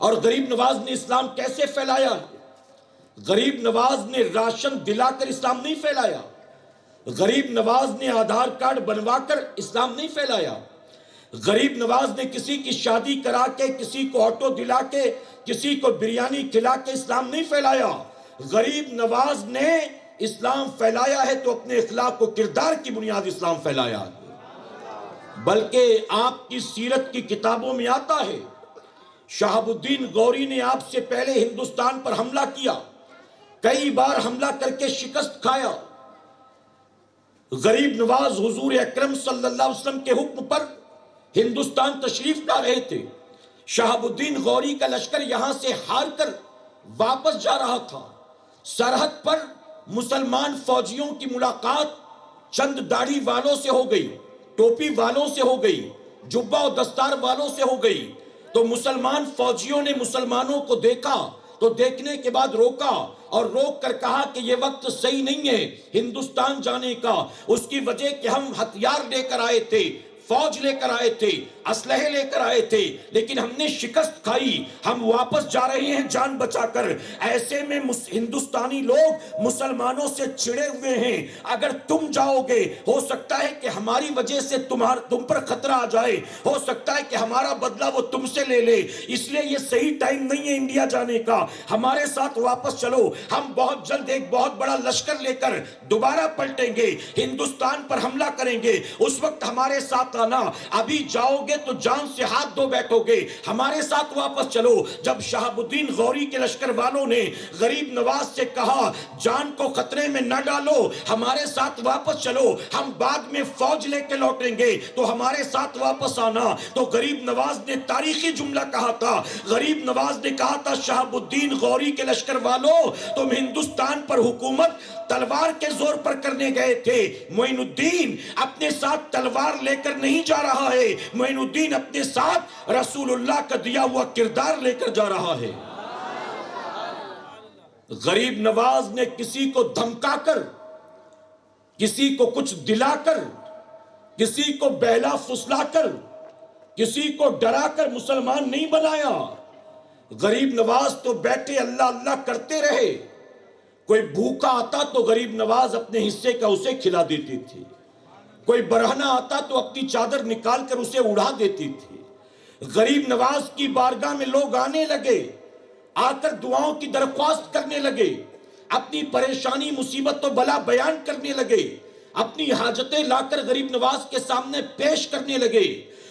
اور غریب نواز نے اسلام کیسے پھیلایا؟ غریب نواز نے راشن دلا کر اسلام نہیں پھیلایا، غریب نواز نے آدھار کارڈ بنوا کر اسلام نہیں پھیلایا، غریب نواز نے کسی کی شادی کرا کے، کسی کو آٹو دلا کے، کسی کو بریانی کھلا کے اسلام نہیں پھیلایا۔ غریب نواز نے اسلام پھیلایا ہے تو اپنے اخلاق و کردار کی بنیاد اسلام پھیلایا ہے۔ بلکہ آپ کی سیرت کی کتابوں میں آتا ہے شہاب الدین غوری نے آپ سے پہلے ہندوستان پر حملہ کیا، کئی بار حملہ کر کے شکست کھایا۔ غریب نواز حضور اکرم صلی اللہ علیہ وسلم کے حکم پر ہندوستان تشریف لا رہے تھے۔ شہاب الدین غوری کا لشکر یہاں سے ہار کر واپس جا رہا تھا۔ سرحد پر مسلمان فوجیوں کی ملاقات چند داڑھی والوں سے ہو گئی، ٹوپی والوں سے ہو گئی، جبہ و دستار والوں سے ہو گئی۔ تو مسلمان فوجیوں نے مسلمانوں کو دیکھا تو دیکھنے کے بعد روکا، اور روک کر کہا کہ یہ وقت صحیح نہیں ہے ہندوستان جانے کا، اس کی وجہ کہ ہم ہتھیار لے کر آئے تھے، فوج لے کر آئے تھے، اسلحے لے کر آئے تھے، لیکن ہم نے شکست کھائی، ہم واپس جا رہے ہیں جان بچا کر۔ ایسے میں ہندوستانی لوگ مسلمانوں سے چڑے ہوئے ہیں، اگر تم جاؤ گے ہو سکتا ہے کہ ہماری وجہ سے تم پر خطرہ آ جائے، ہو سکتا ہے کہ ہمارا بدلہ وہ تم سے لے لے، اس لیے یہ صحیح ٹائم نہیں ہے انڈیا جانے کا، ہمارے ساتھ واپس چلو، ہم بہت جلد ایک بہت بڑا لشکر لے کر دوبارہ پلٹیں گے، ہندوستان پر حملہ کریں گے، اس وقت ہمارے ساتھ آنا، ابھی جاؤ گے تو جان سے ہاتھ دھو بیٹھو گے، ہمارے ساتھ واپس چلو۔ جب شہاب الدین غوری کے لشکر والوں نے غریب نواز سے کہا جان کو خطرے میں نہ ڈالو، ہمارے ساتھ واپس چلو، ہم بعد میں فوج لے کے لوٹیں گے تو ہمارے ساتھ واپس آنا، تو غریب نواز نے تاریخی جملہ کہا تھا، غریب نواز نے کہا تھا شہاب الدین غوری کے لشکر والوں، تم ہندوستان پر حکومت تلوار کے زور پر کرنے گئے تھے، معین الدین اپنے ساتھ تلوار لے کر نہیں جا رہا ہے، معین الدین اپنے ساتھ رسول اللہ کا دیا ہوا کردار لے کر جا رہا ہے۔ غریب نواز نے کسی کو دھمکا کر، کسی کو کچھ دلا کر، کسی کو بہلا فسلا کر، کسی کو ڈرا کر مسلمان نہیں بنایا۔ غریب نواز تو بیٹھے اللہ اللہ کرتے رہے، کوئی بھوکا آتا تو غریب نواز اپنے حصے کا اسے کھلا دیتی تھی، کوئی برہنہ آتا تو اپنی چادر نکال کر اسے اڑا دیتی تھی۔ غریب نواز کی بارگاہ میں لوگ آنے لگے، آ کر دعاؤں کی درخواست کرنے لگے، اپنی پریشانی مصیبت و بلا بیان کرنے لگے، اپنی حاجتیں لا کر غریب نواز کے سامنے پیش کرنے لگے۔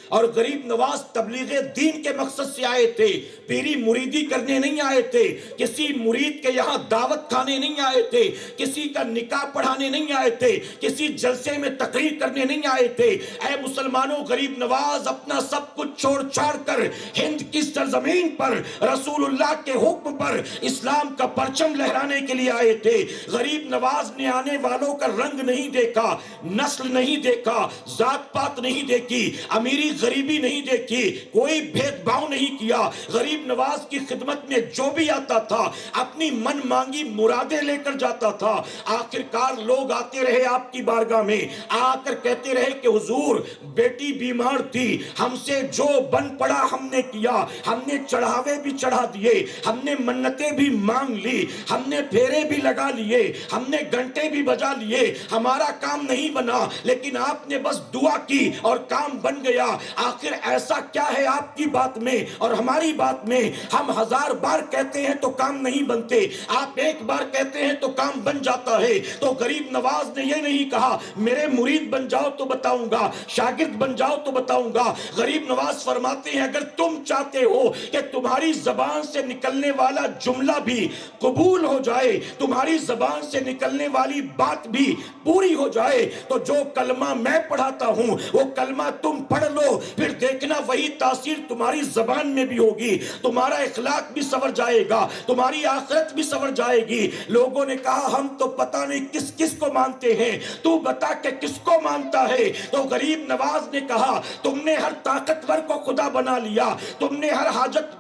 اور غریب نواز تبلیغ دین کے مقصد سے آئے تھے، پیری مریدی کرنے نہیں آئے تھے، کسی مرید کے یہاں دعوت کھانے نہیں آئے تھے، کسی کا نکاح پڑھانے نہیں آئے تھے، کسی جلسے میں تقریر کرنے نہیں آئے تھے۔ اے مسلمانوں، غریب نواز اپنا سب کچھ چھوڑ چھاڑ کر ہند کی سرزمین پر رسول اللہ کے حکم پر اسلام کا پرچم لہرانے کے لیے آئے تھے۔ غریب نواز نے آنے والوں کا رنگ نہیں دیکھا، نسل نہیں دیکھا، ذات پات نہیں دیکھی، امیری غریبی نہیں دیکھی، کوئی بھید بھاؤ نہیں کیا. غریب نواز کی خدمت میں جو بھی آتا تھا اپنی من مانگی مرادیں لے کر جاتا تھا. آخرکار لوگ آتے رہے آپ کی بارگاہ میں، آ کر کہتے رہے کہ حضور بیٹی بیمار تھی، ہم سے جو بن پڑا ہم نے کیا، ہم نے چڑھاوے بھی چڑھا دیے، ہم نے منتیں بھی مانگ لی، ہم نے پھیرے بھی لگا لیے، ہم نے گھنٹے بھی بجا لیے، ہمارا کام نہیں بنا، لیکن آپ نے بس دعا کی اور کام بن گیا. آخر ایسا کیا ہے آپ کی بات میں اور ہماری بات میں؟ ہم 1000 بار کہتے ہیں تو کام نہیں بنتے، آپ ایک بار کہتے ہیں تو کام بن جاتا ہے. تو غریب نواز نے یہ نہیں کہا میرے مرید بن جاؤ تو بتاؤں گا، شاگرد بن جاؤ تو بتاؤں گا. غریب نواز فرماتے ہیں اگر تم چاہتے ہو کہ تمہاری زبان سے نکلنے والا جملہ بھی قبول ہو جائے، تمہاری زبان سے نکلنے والی بات بھی پوری ہو جائے، تو جو کلمہ میں پڑھاتا ہوں وہ کلمہ تم پڑھ لو، پھر دیکھنا وہی تاثیر تمہاری زبان میں بھی ہوگی، تمہارا اخلاق بھی سنور جائے گا، تمہاری آخرت بھی سنور جائے گی. لوگوں نے کہا ہم تو پتہ نہیں کس کس کو مانتے ہیں، تو بتا کہ کس کو مانتا ہے. تو غریب نواز نے کہا تم نے ہر طاقتور کو خدا بنا لیا، تم نے ہر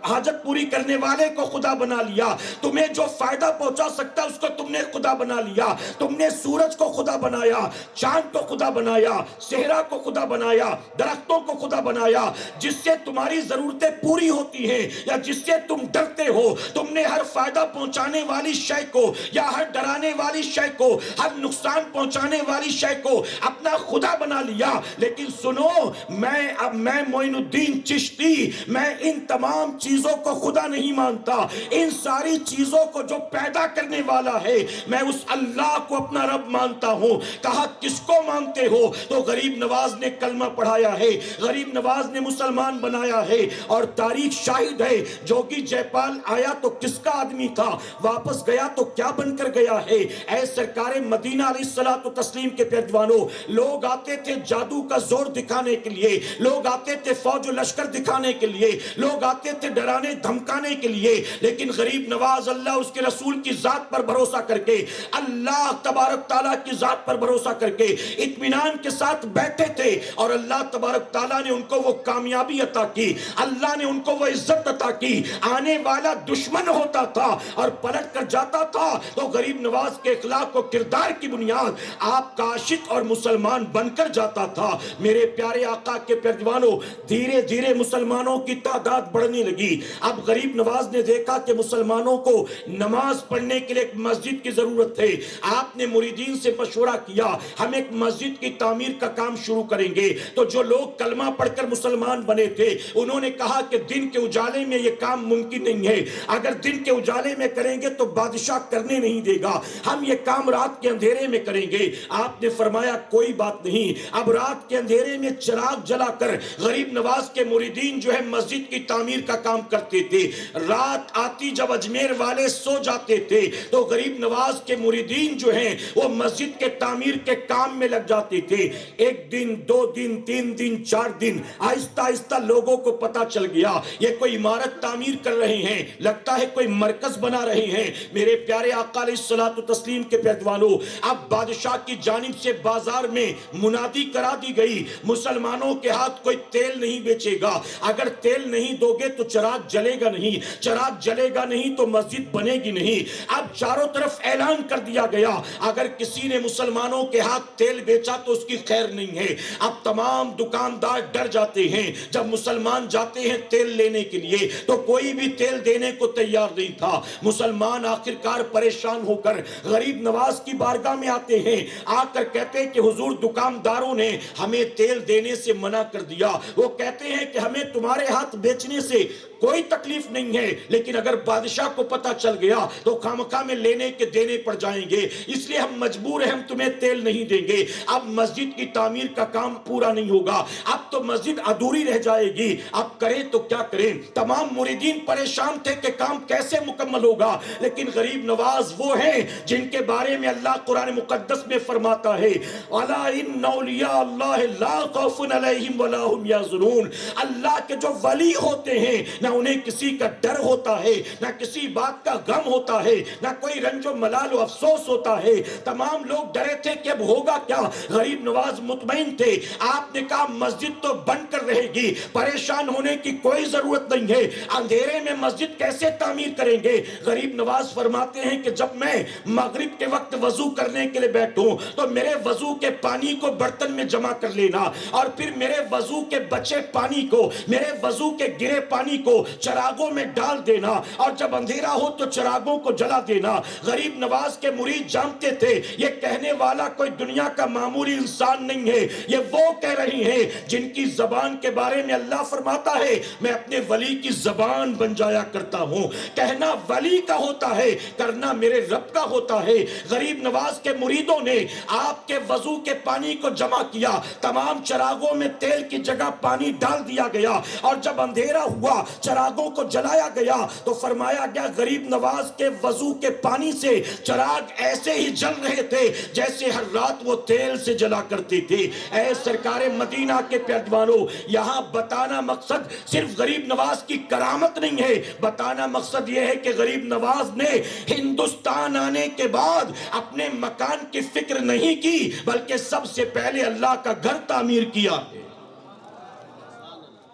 حاجت پوری کرنے والے کو خدا بنا لیا، تمہیں جو فائدہ پہنچا سکتا اس کو تم نے خدا بنا لیا. تم نے سورج کو خدا بنایا، چاند کو خدا بنایا، صحرا کو خدا بنایا، درختوں کو خدا بنایا. جس سے تمہاری ضرورتیں پوری ہوتی ہیں یا جس سے تم ڈرتے ہو، تم نے ہر فائدہ پہنچانے والی شے کو یا ہر ڈرانے والی شے کو، ہر نقصان پہنچانے والی شے کو اپنا خدا بنا لیا. لیکن سنو، میں معین الدین چشتی، میں ان تمام چیزوں کو خدا نہیں مانتا. ان ساری چیزوں کو جو پیدا کرنے والا ہے میں اس اللہ کو اپنا رب مانتا ہوں. کہا کس کو مانتے ہو؟ تو غریب نواز نے کلمہ پڑھایا ہے، غریب نواز نے مسلمان بنایا ہے. اور تاریخ شاہد ہے، جوگی جے پال آیا تو کس کا آدمی تھا، واپس گیا تو کیا بن کر گیا ہے. اے سرکار مدینہ علیہ الصلوۃ والتسلیم کے پیروانوں، لوگ آتے تھے جادو کا زور دکھانے کے لیے، لوگ آتے تھے فوج و لشکر دکھانے کے لیے، لوگ آتے تھے ڈرانے دھمکانے کے لیے، لیکن غریب نواز اللہ اس کے رسول کی ذات پر بھروسہ کر کے، اللہ تبارک تعالیٰ کی ذات پر بھروسہ کر کے اطمینان کے ساتھ بیٹھے تھے. اور اللہ تبارک تعالیٰ نے ان کو وہ کامیابی عطا کی، اللہ نے ان کو وہ عزت عطا کی. آنے والا دشمن ہوتا تھا اور پلٹ کر جاتا تھا تو غریب نواز کے اخلاق و کردار کی بنیاد آپ کا عاشق اور مسلمان بن کر جاتا تھا. میرے پیارے آقا کے پیروانوں، دھیرے دھیرے مسلمانوں کی تعداد بڑھنے لگی. اب غریب نواز نے دیکھا کہ مسلمانوں کو نماز پڑھنے کے لیے ایک مسجد کی ضرورت ہے. آپ نے مریدین سے مشورہ کیا ہم ایک مسجد کی تعمیر کا کام شروع کریں گے. تو جو لوگ کلمہ پڑھ کر مسلمان بنے تھے انہوں نے کہا کہ دن کے اجالے میں یہ کام ممکن نہیں ہے، اگر دن کے اجالے میں کریں گے تو بادشاہ کرنے نہیں دے گا، ہم یہ کام رات کے اندھیرے میں کریں گے. آپ نے فرمایا کوئی بات نہیں. اب رات کے اندھیرے میں چراغ جلا کر غریب نواز کے مریدین جو ہے مسجد کی تعمیر کا کام کرتے تھے. رات آتی جب اجمیر والے سو جاتے تھے تو غریب نواز کے مریدین جو ہیں وہ مسجد کے تعمیر کے کام میں لگ جاتے تھے. 1 دن 2 دن 3 دن 4 دن آہستہ آہستہ لوگوں کو پتا چل گیا یہ کوئی عمارت تعمیر کر رہے ہیں، لگتا ہے کوئی مرکز بنا رہے ہیں. میرے پیارے آقا علیہ الصلوۃ والتسلیم کے پیروانوں، اب بادشاہ کی جانب سے بازار میں منادی کرا دی گئی مسلمانوں کے ہاتھ کوئی تیل نہیں بیچے گا، اگر تیل نہیں دو گے تو چراغ جلے گا نہیں، چراغ جلے گا نہیں تو مسجد بنے گی نہیں. اب چاروں طرف اعلان کر دیا گیا اگر کسی نے مسلمانوں کے ہاتھ تیل بیچا تو اس کی خیر نہیں ہے. اب تمام دکاندار ڈر جاتے ہیں، جب مسلمان جاتے ہیں تیل لینے کے لیے تو کوئی بھی تیل دینے کو تیار نہیں تھا. مسلمان آخرکار پریشان ہو کر غریب نواز کی بارگاہ میں آتے ہیں، آ کر کہتے ہیں کہ حضور دکانداروں نے ہمیں تیل دینے سے منع کر دیا. وہ کہتے ہیں کہ ہمیں تمہارے ہاتھ بیچنے سے کوئی تکلیف نہیں ہے، لیکن اگر بادشاہ کو پتا چل گیا تو خامخواہ میں لینے کے دینے پڑ جائیں گے، اس لیے ہم مجبور ہیں، ہم تمہیں تیل نہیں دیں گے. اب مسجد کی تعمیر کا کام پورا نہیں ہوگا، اب تو مسجد ادھوری رہ جائے گی. اب کریں تو کیا کریں؟ تمام مریدین پریشان تھے کہ کام کیسے مکمل ہوگا. لیکن غریب نواز وہ ہیں جن کے بارے میں اللہ قرآن مقدس میں فرماتا ہے الا ان اولیاء اللہ لا خوف علیہم ولا هم یحزنون. اللہ کے جو ولی ہوتے ہیں نہ انہیں کسی کا ڈر ہوتا ہے، نہ کسی بات کا غم ہوتا ہے، نہ کوئی رنج و ملال و افسوس ہوتا ہے۔ تمام لوگ ڈرے تھے کہ اب ہوگا کیا، غریب نواز مطمئن تھے۔ آپ نے کہا مسجد تو بن کر رہے گی، پریشان ہونے کی کوئی ضرورت نہیں ہے، اندھیرے میں مسجد کیسے تعمیر کریں گے؟ غریب نواز فرماتے ہیں کہ جب میں مغرب کے وقت وضو کرنے کے لیے بیٹھوں تو میرے وضو کے پانی کو برتن میں جمع کر لینا، اور پھر میرے وضو کے بچے پانی کو، میرے وضو کے گرے پانی کو چراغوں میں ڈال دینا، اور جب اندھیرا ہو تو چراغوں کو جلا دینا۔ غریب نواز کے مرید جانتے تھے یہ کہنے والا کوئی دنیا کا معمولی انسان نہیں ہے، یہ وہ کہہ رہی ہیں جن کی زبان کے بارے میں اللہ فرماتا ہے میں اپنے ولی کی زبان بن جایا کرتا ہوں۔ کہنا ولی کا ہوتا ہے، کرنا میرے رب کا ہوتا ہے۔ غریب نواز کے مریدوں نے آپ کے وضو کے پانی کو جمع کیا، تمام چراغوں میں تیل کی جگہ پانی ڈال دیا گیا، اور جب اندھیرا ہوا چراغوں کو جلایا گیا تو فرمایا گیا غریب نواز کے وضو کے پانی سے چراغ ایسے ہی جل رہے تھے جیسے ہر رات وہ تیل سے جلا کرتے تھے۔ اے سرکار مدینہ کے پیروانوں، یہاں بتانا مقصد صرف غریب نواز کی کرامت نہیں ہے، بتانا مقصد یہ ہے کہ غریب نواز نے ہندوستان آنے کے بعد اپنے مکان کی فکر نہیں کی، بلکہ سب سے پہلے اللہ کا گھر تعمیر کیا ہے۔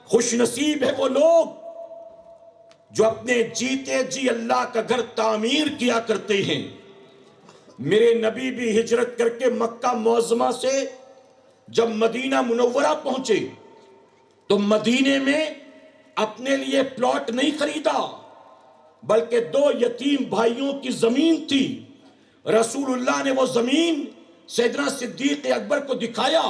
خوش نصیب ہے وہ لوگ جو اپنے جیتے جی اللہ کا گھر تعمیر کیا کرتے ہیں۔ میرے نبی بھی ہجرت کر کے مکہ معظمہ سے جب مدینہ منورہ پہنچے تو مدینے میں اپنے لیے پلاٹ نہیں خریدا، بلکہ 2 یتیم بھائیوں کی زمین تھی۔ رسول اللہ نے وہ زمین سیدنا صدیق اکبر کو دکھایا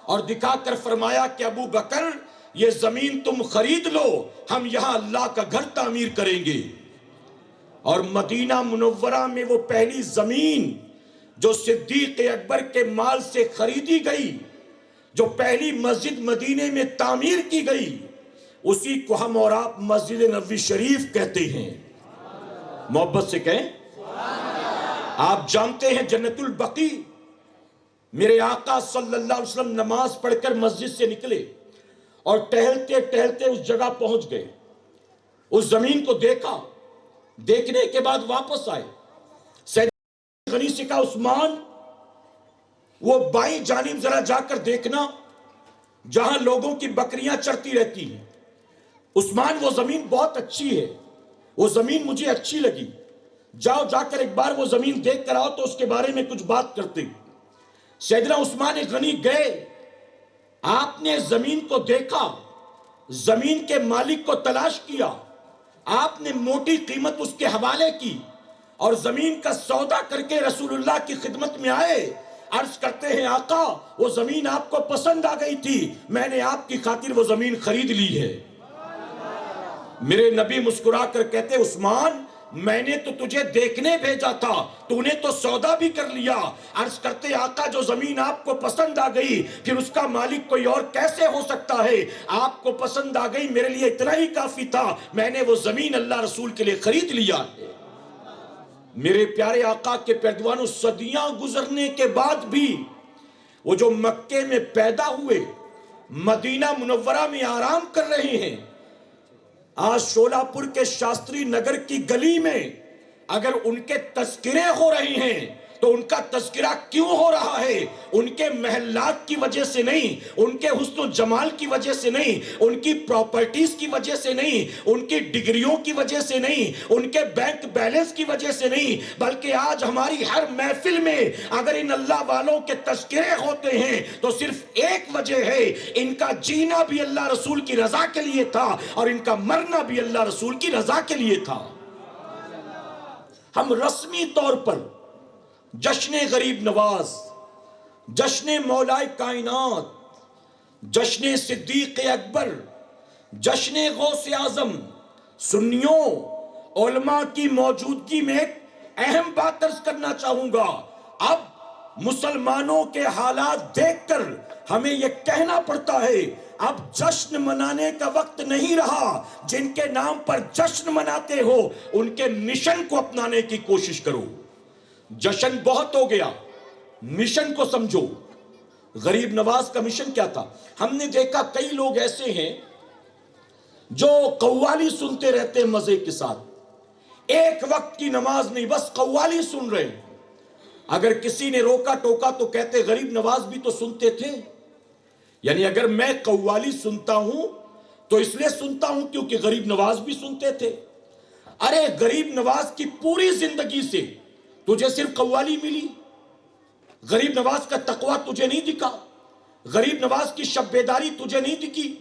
اور دکھا کر فرمایا کہ ابو بکر یہ زمین تم خرید لو، ہم یہاں اللہ کا گھر تعمیر کریں گے۔ اور مدینہ منورہ میں وہ پہلی زمین جو صدیق اکبر کے مال سے خریدی گئی، جو پہلی مسجد مدینے میں تعمیر کی گئی، اسی کو ہم اور آپ مسجد نبوی شریف کہتے ہیں۔ محبت سے کہیں آپ جانتے ہیں جنت البقیع، میرے آقا صلی اللہ علیہ وسلم نماز پڑھ کر مسجد سے نکلے اور ٹہلتے ٹہلتے اس جگہ پہنچ گئے، اس زمین کو دیکھا، دیکھنے کے بعد واپس آئے۔ سیدنا غنی سے کہا عثمان وہ بائیں جانب ذرا جا کر دیکھنا جہاں لوگوں کی بکریاں چرتی رہتی ہیں۔ عثمان وہ زمین بہت اچھی ہے، وہ زمین مجھے اچھی لگی، جاؤ جا کر ایک بار وہ زمین دیکھ کر آؤ تو اس کے بارے میں کچھ بات کرتے۔ سیدنا عثمان غنی گئے، آپ نے زمین کو دیکھا، زمین کے مالک کو تلاش کیا، آپ نے موٹی قیمت اس کے حوالے کی اور زمین کا سودا کر کے رسول اللہ کی خدمت میں آئے، عرض کرتے ہیں آقا وہ زمین آپ کو پسند آ گئی تھی، میں نے آپ کی خاطر وہ زمین خرید لی ہے۔ میرے نبی مسکرا کر کہتے عثمان میں نے تو تجھے دیکھنے بھیجا تھا، تو نے تو سودا بھی کر لیا۔ عرض کرتے آقا جو زمین آپ کو پسند آ گئی پھر اس کا مالک کوئی اور کیسے ہو سکتا ہے؟ آپ کو پسند آ گئی، میرے لیے اتنا ہی کافی تھا، میں نے وہ زمین اللہ رسول کے لیے خرید لیا ہے۔ میرے پیارے آقا کے پیروانوں، صدیاں گزرنے کے بعد بھی وہ جو مکے میں پیدا ہوئے مدینہ منورہ میں آرام کر رہے ہیں، آج شولہ پور کے شاستری نگر کی گلی میں اگر ان کے تذکرے ہو رہے ہیں تو ان کا تذکرہ کیوں ہو رہا ہے؟ ان کے محلات کی وجہ سے نہیں، ان کے حسن و جمال کی وجہ سے نہیں، ان کی پراپرٹیز کی وجہ سے نہیں، ان کی ڈگریوں کی وجہ سے نہیں، ان کے بینک بیلنس کی وجہ سے نہیں، بلکہ آج ہماری ہر محفل میں اگر ان اللہ والوں کے تذکرے ہوتے ہیں تو صرف ایک وجہ ہے، ان کا جینا بھی اللہ رسول کی رضا کے لیے تھا اور ان کا مرنا بھی اللہ رسول کی رضا کے لیے تھا۔ ہم رسمی طور پر جشن غریب نواز، جشن مولائے کائنات، جشن صدیق اکبر، جشن غوث اعظم، سنیوں علماء کی موجودگی میں ایک اہم بات عرض کرنا چاہوں گا۔ اب مسلمانوں کے حالات دیکھ کر ہمیں یہ کہنا پڑتا ہے اب جشن منانے کا وقت نہیں رہا۔ جن کے نام پر جشن مناتے ہو ان کے مشن کو اپنانے کی کوشش کرو۔ جشن بہت ہو گیا، مشن کو سمجھو۔ غریب نواز کا مشن کیا تھا؟ ہم نے دیکھا کئی لوگ ایسے ہیں جو قوالی سنتے رہتے مزے کے ساتھ، ایک وقت کی نماز نہیں، بس قوالی سن رہے ہیں۔ اگر کسی نے روکا ٹوکا تو کہتے غریب نواز بھی تو سنتے تھے۔ یعنی اگر میں قوالی سنتا ہوں تو اس لیے سنتا ہوں کیونکہ غریب نواز بھی سنتے تھے۔ ارے غریب نواز کی پوری زندگی سے تجھے صرف قوالی ملی، غریب نواز کا تقویٰ تجھے نہیں دکھا، غریب نواز کی شب بیداری تجھے نہیں دکھی،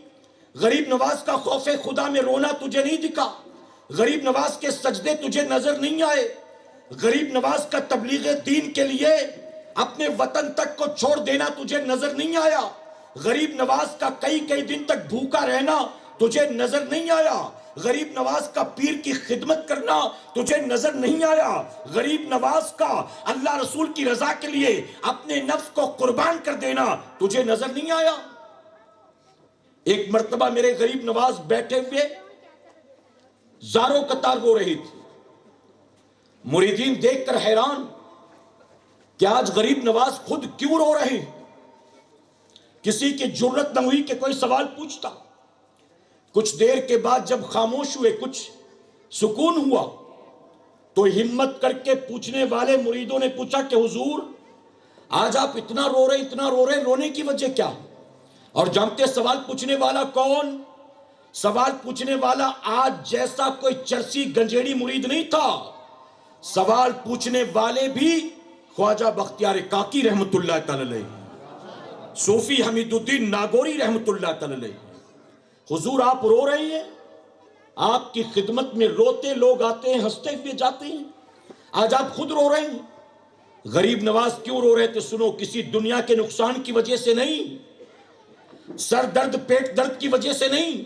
غریب نواز کا خوف خدا میں رونا تجھے نہیں دکھا، غریب نواز کے سجدے تجھے نظر نہیں آئے، غریب نواز کا تبلیغ دین کے لیے اپنے وطن تک کو چھوڑ دینا تجھے نظر نہیں آیا، غریب نواز کا کئی کئی دن تک بھوکا رہنا تجھے نظر نہیں آیا، غریب نواز کا پیر کی خدمت کرنا تجھے نظر نہیں آیا، غریب نواز کا اللہ رسول کی رضا کے لیے اپنے نفس کو قربان کر دینا تجھے نظر نہیں آیا۔ ایک مرتبہ میرے غریب نواز بیٹھے ہوئے زاروں قطار رو رہی تھی، مریدین دیکھ کر حیران کہ آج غریب نواز خود کیوں رو رہے ہیں۔ کسی کی جرت نہ ہوئی کہ کوئی سوال پوچھتا۔ کچھ دیر کے بعد جب خاموش ہوئے، کچھ سکون ہوا، تو ہمت کر کے پوچھنے والے مریدوں نے پوچھا کہ حضور آج آپ اتنا رو رہے، رونے کی وجہ کیا؟ اور جانتے سوال پوچھنے والا کون؟ سوال پوچھنے والا آج جیسا کوئی چرسی گنجیڑی مرید نہیں تھا، سوال پوچھنے والے بھی خواجہ بختیار کاکی رحمت اللہ تعالی علیہ، صوفی حمید الدین ناگوری رحمت اللہ تعالی علیہ۔ حضور آپ رو رہے ہیں، آپ کی خدمت میں روتے لوگ آتے ہیں، ہنستے ہوئے جاتے ہیں، آج آپ خود رو رہے ہیں۔ غریب نواز کیوں رو رہے تھے؟ سنو، کسی دنیا کے نقصان کی وجہ سے نہیں، سر درد پیٹ درد کی وجہ سے نہیں۔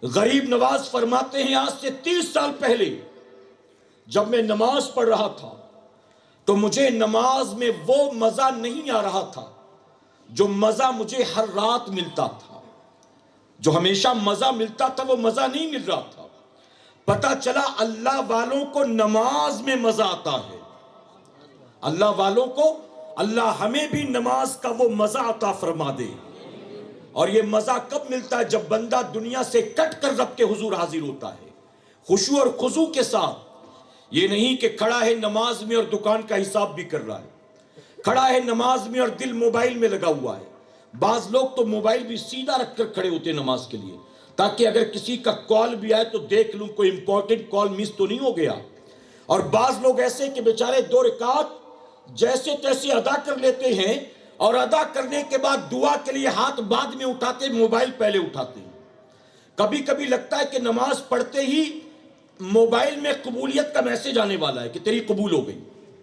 غریب نواز فرماتے ہیں آج سے 30 سال پہلے جب میں نماز پڑھ رہا تھا تو مجھے نماز میں وہ مزہ نہیں آ رہا تھا جو مزہ مجھے ہر رات ملتا تھا، جو ہمیشہ مزہ ملتا تھا وہ مزہ نہیں مل رہا تھا۔ پتہ چلا اللہ والوں کو نماز میں مزہ آتا ہے، اللہ والوں کو اللہ ہمیں بھی نماز کا وہ مزہ عطا فرما دے۔ اور یہ مزہ کب ملتا ہے؟ جب بندہ دنیا سے کٹ کر رب کے حضور حاضر ہوتا ہے، خشوع اور خضوع کے ساتھ۔ یہ نہیں کہ کھڑا ہے نماز میں اور دکان کا حساب بھی کر رہا ہے، کھڑا ہے نماز میں اور دل موبائل میں لگا ہوا ہے۔ بعض لوگ تو موبائل بھی سیدھا رکھ کر کھڑے ہوتے ہیں نماز کے لیے، تاکہ اگر کسی کا کال بھی آئے تو دیکھ لوں کوئی امپورٹنٹ کال مس تو نہیں ہو گیا۔ اور بعض لوگ ایسے کہ بیچارے 2 رکعت جیسے تیسے ادا کر لیتے ہیں، اور ادا کرنے کے بعد دعا کے لیے ہاتھ بعد میں اٹھاتے، موبائل پہلے اٹھاتے ہیں۔ کبھی کبھی لگتا ہے کہ نماز پڑھتے ہی موبائل میں قبولیت کا میسج آنے والا ہے کہ تیری قبول ہو گئی،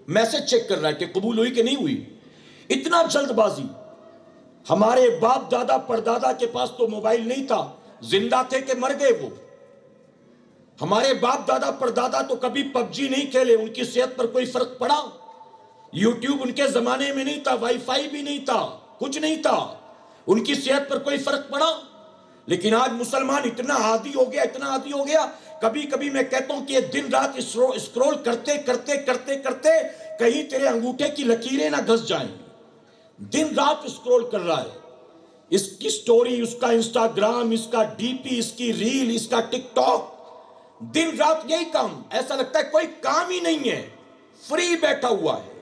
میسج چیک کر رہا ہے کہ قبول ہوئی کہ نہیں ہوئی۔ اتنا جلد بازی۔ ہمارے باپ دادا پردادا کے پاس تو موبائل نہیں تھا، زندہ تھے کہ مر گئے وہ۔ ہمارے باپ دادا پردادا تو کبھی پب جی نہیں کھیلے، ان کی صحت پر کوئی فرق پڑا؟ یوٹیوب ان کے زمانے میں نہیں تھا، وائی فائی بھی نہیں تھا، کچھ نہیں تھا، ان کی صحت پر کوئی فرق پڑا؟ لیکن آج مسلمان اتنا عادی ہو گیا، اتنا عادی ہو گیا، کبھی کبھی میں کہتا ہوں کہ یہ دن رات اسکرول کرتے کرتے کرتے کرتے کہیں تیرے انگوٹھے کی لکیریں نہ گھس جائیں۔ دن رات اسکرول کر رہا ہے، اس کی سٹوری، اس کا انسٹاگرام، اس کا ڈی پی، اس کی ریل، اس کا ٹک ٹاک، دن رات یہی کام۔ ایسا لگتا ہے کوئی کام ہی نہیں ہے، فری بیٹھا ہوا ہے۔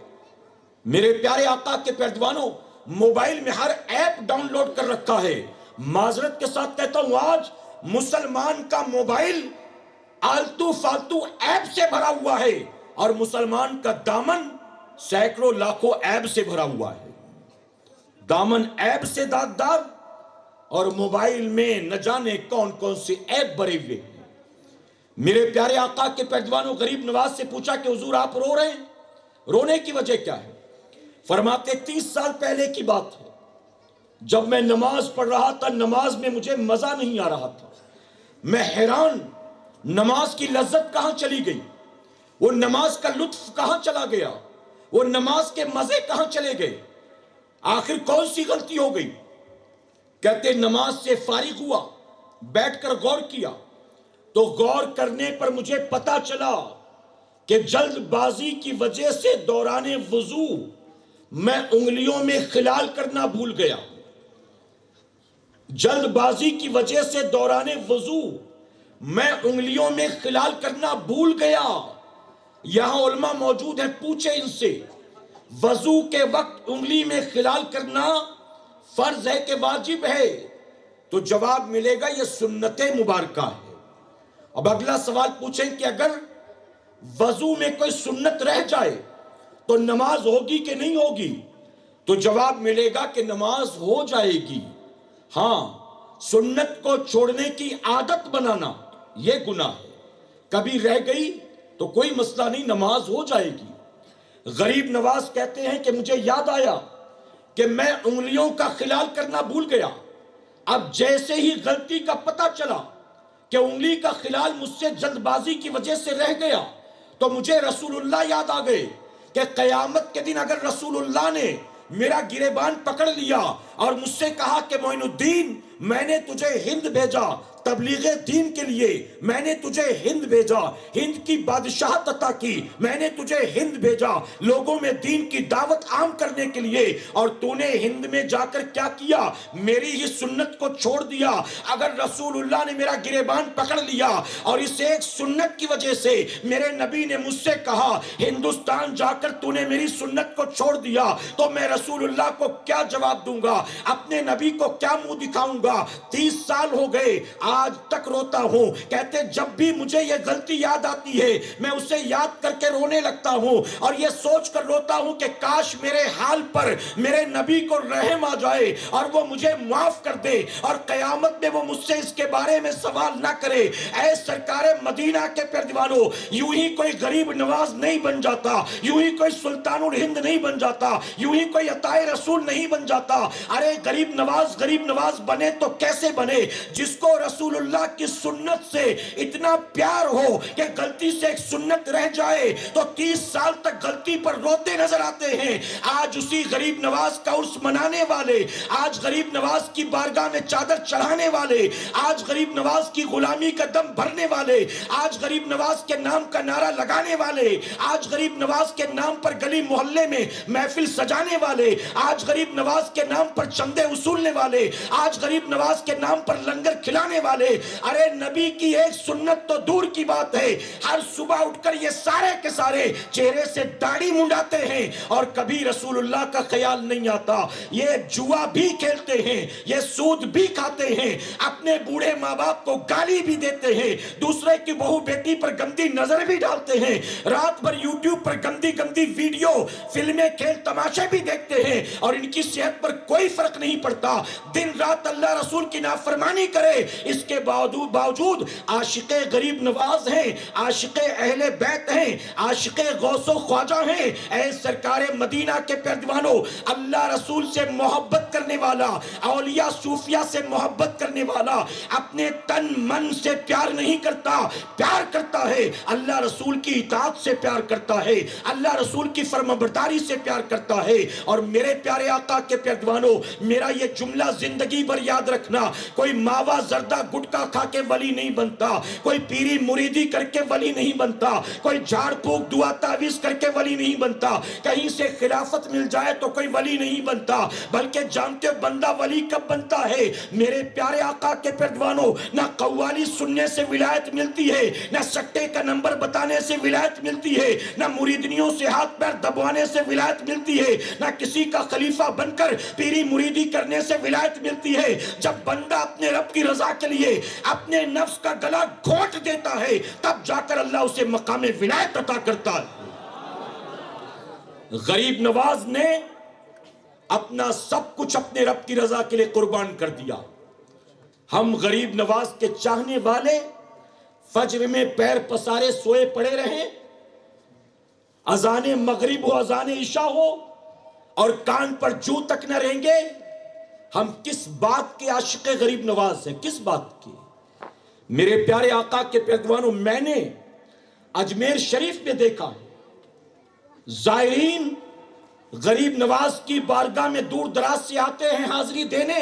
میرے پیارے آقا کے پیروانوں، موبائل میں ہر ایپ ڈاؤن لوڈ کر رکھا ہے۔ معذرت کے ساتھ کہتا ہوں، آج مسلمان کا موبائل آلتو فالتو ایپ سے بھرا ہوا ہے، اور مسلمان کا دامن سینکڑوں لاکھوں ایپ سے بھرا ہوا ہے۔ دامن ایپ سے داغدار، اور موبائل میں نہ جانے کون کون سے ایپ بھرے ہوئے ہیں۔ میرے پیارے آقا کے پیروانوں، غریب نواز سے پوچھا کہ حضور آپ رو رہے ہیں، رونے کی وجہ کیا ہے؟ فرماتے 30 سال پہلے کی بات ہے، جب میں نماز پڑھ رہا تھا، نماز میں مجھے مزہ نہیں آ رہا تھا، میں حیران، نماز کی لذت کہاں چلی گئی؟ وہ نماز کا لطف کہاں چلا گیا؟ وہ نماز کے مزے کہاں چلے گئے؟ آخر کون سی غلطی ہو گئی؟ کہتے نماز سے فارغ ہوا، بیٹھ کر غور کیا، تو غور کرنے پر مجھے پتا چلا کہ جلد بازی کی وجہ سے دوران وضو میں انگلیوں میں خلال کرنا بھول گیا۔ جلد بازی کی وجہ سے دوران وضو میں انگلیوں میں خلال کرنا بھول گیا. یہاں علماء موجود ہیں، پوچھیں ان سے وضو کے وقت انگلی میں خلال کرنا فرض ہے کہ واجب ہے؟ تو جواب ملے گا یہ سنت مبارکہ ہے. اب اگلا سوال پوچھیں کہ اگر وضو میں کوئی سنت رہ جائے تو نماز ہوگی کہ نہیں ہوگی؟ تو جواب ملے گا کہ نماز ہو جائے گی. ہاں، سنت کو چھوڑنے کی عادت بنانا یہ گناہ ہے. کبھی رہ گئی تو کوئی مسئلہ نہیں، نماز ہو جائے گی. غریب نواز کہتے ہیں کہ مجھے یاد آیا کہ میں انگلیوں کا خلال کرنا بھول گیا. اب جیسے ہی غلطی کا پتہ چلا کہ انگلی کا خلال مجھ سے جلد بازی کی وجہ سے رہ گیا تو مجھے رسول اللہ یاد آ گئے کہ قیامت کے دن اگر رسول اللہ نے میرا گریبان پکڑ لیا اور مجھ سے کہا کہ معین الدین میں نے تجھے ہند بھیجا تبلیغ دین کے لیے، میں نے تجھے ہند بھیجا، ہند کی بادشاہت عطا کی، میں نے تجھے ہند بھیجا لوگوں میں دین کی دعوت عام کرنے کے لیے، اور تو نے ہند میں جا کر کیا کیا؟ میری ہی سنت کو چھوڑ دیا. اگر رسول اللہ نے میرا گریبان پکڑ لیا اور اس ایک سنت کی وجہ سے میرے نبی نے مجھ سے کہا ہندوستان جا کر تو نے میری سنت کو چھوڑ دیا، تو میں رسول اللہ کو کیا جواب دوں گا؟ اپنے نبی کو کیا منہ دکھاؤں گا؟ 30 سال ہو گئے، آج تک روتا ہوں. کہتے جب بھی مجھے یہ غلطی یاد آتی ہے میں اسے یاد کر کے رونے لگتا ہوں اور یہ سوچ کر روتا ہوں کہ کاش میرے حال پر میرے نبی کو رحم آ جائے اور وہ مجھے معاف کر دے اور قیامت میں وہ مجھ سے اس کے بارے میں سوال نہ کرے. اے سرکار مدینہ کے پیروانوں، یوں ہی کوئی غریب نواز نہیں بن جاتا، یوں ہی کوئی سلطان الہند نہیں بن جاتا، یوں ہی کوئی عطائے رسول نہیں بن جاتا. ارے غریب نواز بنے تو کیسے بنے؟ جس کو رسول اللہ کی سنت سے اتنا پیار ہو کہ غلطی سے ایک سنت رہ جائے تو 30 سال تک غلطی پر روتے نظر آتے ہیں. آج اسی غریب نواز کا عرس منانے والے، آج غریب نواز کی بارگاہ میں چادر چڑھانے والے، آج غریب نواز کی غلامی کا دم بھرنے والے، آج غریب نواز کے نام کا نعرہ لگانے والے، آج غریب نواز کے نام پر گلی محلے میں محفل سجانے والے، آج غریب نواز کے نام پر چندے وصولنے والے، آج غریب نواز کے نام پر لنگر کھلانے والے. ارے نبی کی ایک سنت تو دور کی بات ہے، ہر صبح اٹھ کر یہ سارے کے سارے چہرے سے داڑھی منڈاتے ہیں اور کبھی رسول اللہ کا خیال نہیں آتا. یہ جوا بھی کھیلتے ہیں، یہ سود بھی کھاتے ہیں، اپنے بوڑھے ماں باپ کو گالی بھی دیتے ہیں، دوسرے کی بہو بیٹی پر گندی نظر بھی ڈالتے ہیں، رات بھر یوٹیوب پر گندی ویڈیو فلمیں کھیل تماشے بھی دیکھتے ہیں اور ان کی صحت پر کوئی فرق نہیں پڑتا. دن رات اللہ رسول کی نافرمانی کرے، اس کے باوجود عاشق غریب نواز ہیں، عاشق اہل بیت ہیں، عاشق غوث و خواجہ ہیں. اے سرکار مدینہ کے پیروانوں، اللہ رسول سے محبت کرنے والا، اولیاء صوفیاء سے محبت کرنے والا اپنے تن من سے پیار نہیں کرتا، پیار کرتا ہے اللہ رسول کی اطاعت سے پیار کرتا ہے، اللہ رسول کی فرمانبرداری سے پیار کرتا ہے. اور میرے پیارے آقا کے پیروانوں، میرا یہ جملہ زندگی بھر یاد رکھنا، کوئی ماوا زردہ گٹکا کھا کے ولی نہیں بنتا، کوئی پیری مریدی کر کے ولی نہیں بنتا، کوئی جھاڑ پھونک دعا تعویذ کر کے ولی نہیں بنتا، کہیں سے خلافت مل جائے تو کوئی ولی نہیں بنتا. بلکہ جانتے ہو بندہ ولی کب بنتا ہے؟ میرے پیارے آقا کے پیروانوں، نہ قوالی سننے سے ولایت ملتی ہے، نہ سٹے کا نمبر بتانے سے ولایت ملتی ہے، نہ مریدنیوں سے ہاتھ پیر دبوانے سے ولایت ملتی ہے، نہ کسی کا خلیفہ بن کر پیری مریدی کرنے سے ولایت ملتی ہے. جب بندہ اپنے رب کی رضا کے لیے اپنے نفس کا گلا گھونٹ دیتا ہے تب جا کر اللہ اسے مقام ولایت عطا کرتا ہے. غریب نواز نے اپنا سب کچھ اپنے رب کی رضا کے لیے قربان کر دیا. ہم غریب نواز کے چاہنے والے فجر میں پیر پسارے سوئے پڑے رہیں، اذان مغرب ہو اذان عشاء ہو اور کان پر جو تک نہ رہیں گے. ہم کس بات کے عاشق غریب نواز ہیں؟ کس بات کے؟ میرے پیارے آقا کے پیروانوں، میں نے اجمیر شریف میں دیکھا زائرین غریب نواز کی بارگاہ میں دور دراز سے آتے ہیں حاضری دینے،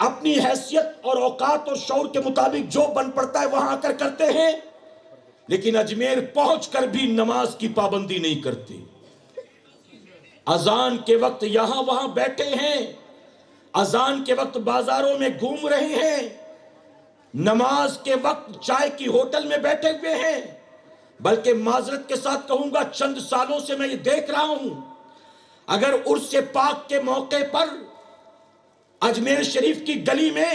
اپنی حیثیت اور اوقات اور شعور کے مطابق جو بن پڑتا ہے وہاں آ کر کرتے ہیں، لیکن اجمیر پہنچ کر بھی نماز کی پابندی نہیں کرتے. اذان کے وقت یہاں وہاں بیٹھے ہیں، اذان کے وقت بازاروں میں گھوم رہے ہیں، نماز کے وقت چائے کی ہوٹل میں بیٹھے ہوئے ہیں، بلکہ معذرت کے ساتھ کہوں گا چند سالوں سے میں یہ دیکھ رہا ہوں، اگر عرس پاک کے موقع پر اجمیر شریف کی گلی میں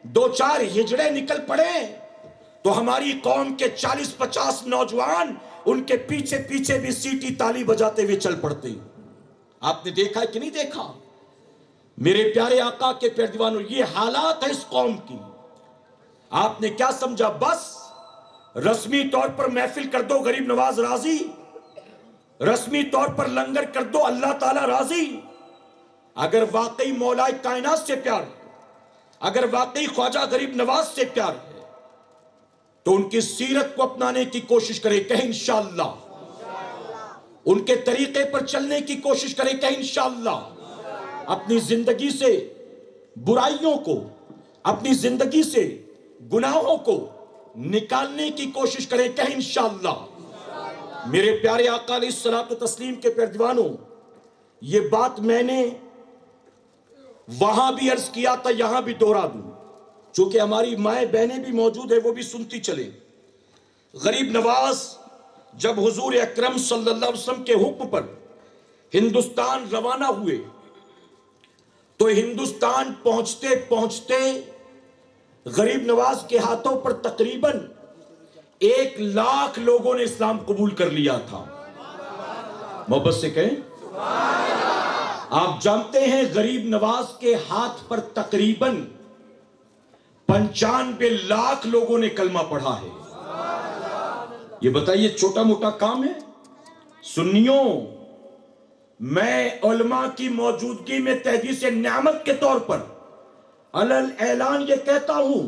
2-4 ہجڑے نکل پڑے تو ہماری قوم کے 40-50 نوجوان ان کے پیچھے پیچھے بھی سیٹی تالی بجاتے ہوئے چل پڑتے ہیں۔ آپ نے دیکھا ہے کہ نہیں دیکھا؟ میرے پیارے آقا کے پیارے دیوانوں، یہ حالات ہے اس قوم کی۔ آپ نے کیا سمجھا؟ بس رسمی طور پر محفل کر دو غریب نواز راضی، رسمی طور پر لنگر کر دو اللہ تعالی راضی۔ اگر واقعی مولا کائنات سے پیار ہے، اگر واقعی خواجہ غریب نواز سے پیار ہے تو ان کی سیرت کو اپنانے کی کوشش کرے، کہیں انشاءاللہ۔ ان کے طریقے پر چلنے کی کوشش کرے، کہیں انشاءاللہ۔ اپنی زندگی سے برائیوں کو، اپنی زندگی سے گناہوں کو نکالنے کی کوشش کریں، کہیں انشاءاللہ۔ میرے پیارے آقا علیہ الصلوۃ والتسلیم کے پیارے دیوانوں، یہ بات میں نے وہاں بھی عرض کیا تھا، یہاں بھی دوہرا دوں، چونکہ ہماری مائیں بہنیں بھی موجود ہیں، وہ بھی سنتی چلیں۔ غریب نواز جب حضور اکرم صلی اللہ علیہ وسلم کے حکم پر ہندوستان روانہ ہوئے تو ہندوستان پہنچتے پہنچتے غریب نواز کے ہاتھوں پر تقریباً 1 لاکھ لوگوں نے اسلام قبول کر لیا تھا۔ محبت سے کہیں، آپ جانتے ہیں غریب نواز کے ہاتھ پر تقریباً 95 لاکھ لوگوں نے کلمہ پڑھا ہے۔ یہ بتائیے چھوٹا موٹا کام ہے؟ سنیوں، میں علماء کی موجودگی میں تحدیث نعمت کے طور پر علل اعلان یہ کہتا ہوں،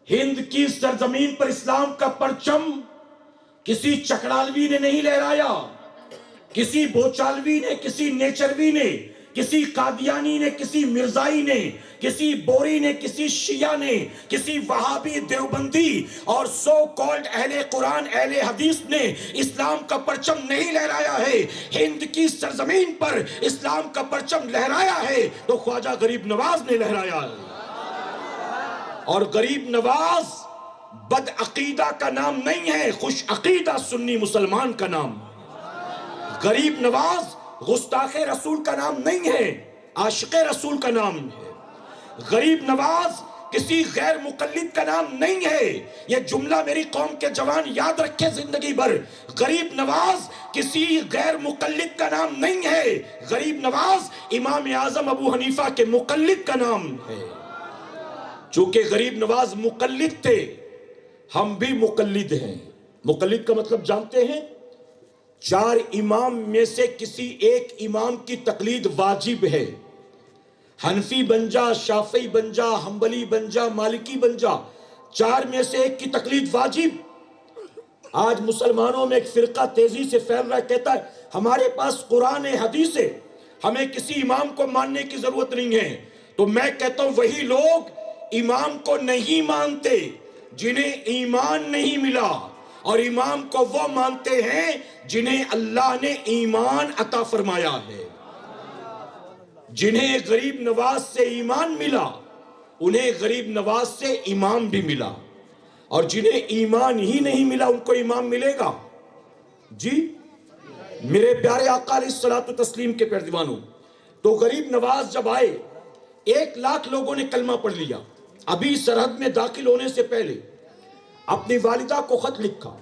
ہند کی سرزمین پر اسلام کا پرچم کسی چکڑالوی نے نہیں لہرایا، کسی بوچالوی نے، کسی نیچروی نے، کسی قادیانی نے، کسی مرزائی نے، کسی بوری نے، کسی شیعہ نے، کسی وہابی دیوبندی اور سو کالڈ اہل قرآن اہل حدیث نے اسلام کا پرچم نہیں لہرایا ہے۔ ہند کی سرزمین پر اسلام کا پرچم لہرایا ہے تو خواجہ غریب نواز نے لہرایا ہے۔ اور غریب نواز بد عقیدہ کا نام نہیں ہے، خوش عقیدہ سنی مسلمان کا نام۔ غریب نواز گستاخ رسول کا نام نہیں ہے، عاشق رسول کا نام ہے۔ غریب نواز کسی غیر مقلد کا نام نہیں ہے، یہ جملہ میری قوم کے جوان یاد رکھے زندگی بھر۔ غریب نواز کسی غیر مقلد کا نام نہیں ہے، غریب نواز امام اعظم ابو حنیفہ کے مقلد کا نام ہے۔ چونکہ غریب نواز مقلد تھے، ہم بھی مقلد ہیں۔ مقلد کا مطلب جانتے ہیں؟ 4 امام میں سے کسی ایک امام کی تقلید واجب ہے۔ حنفی بن جا، شافعی بن جا، حنبلی بن جا، مالکی بن جا، 4 میں سے ایک کی تقلید واجب۔ آج مسلمانوں میں ایک فرقہ تیزی سے پھیل رہا ہے، کہتا ہے ہمارے پاس قرآن حدیث ہے، ہمیں کسی امام کو ماننے کی ضرورت نہیں ہے۔ تو میں کہتا ہوں وہی لوگ امام کو نہیں مانتے جنہیں ایمان نہیں ملا، اور امام کو وہ مانتے ہیں جنہیں اللہ نے ایمان عطا فرمایا ہے۔ جنہیں غریب نواز سے ایمان ملا انہیں غریب نواز سے امام بھی ملا، اور جنہیں ایمان ہی نہیں ملا ان کو امام ملے گا؟ جی میرے پیارے آقا علیہ الصلوۃ والتسلیم کے پیارے دیوانوں، تو غریب نواز جب آئے 1 لاکھ لوگوں نے کلمہ پڑھ لیا۔ ابھی سرحد میں داخل ہونے سے پہلے اپنی والدہ کو خط لکھا۔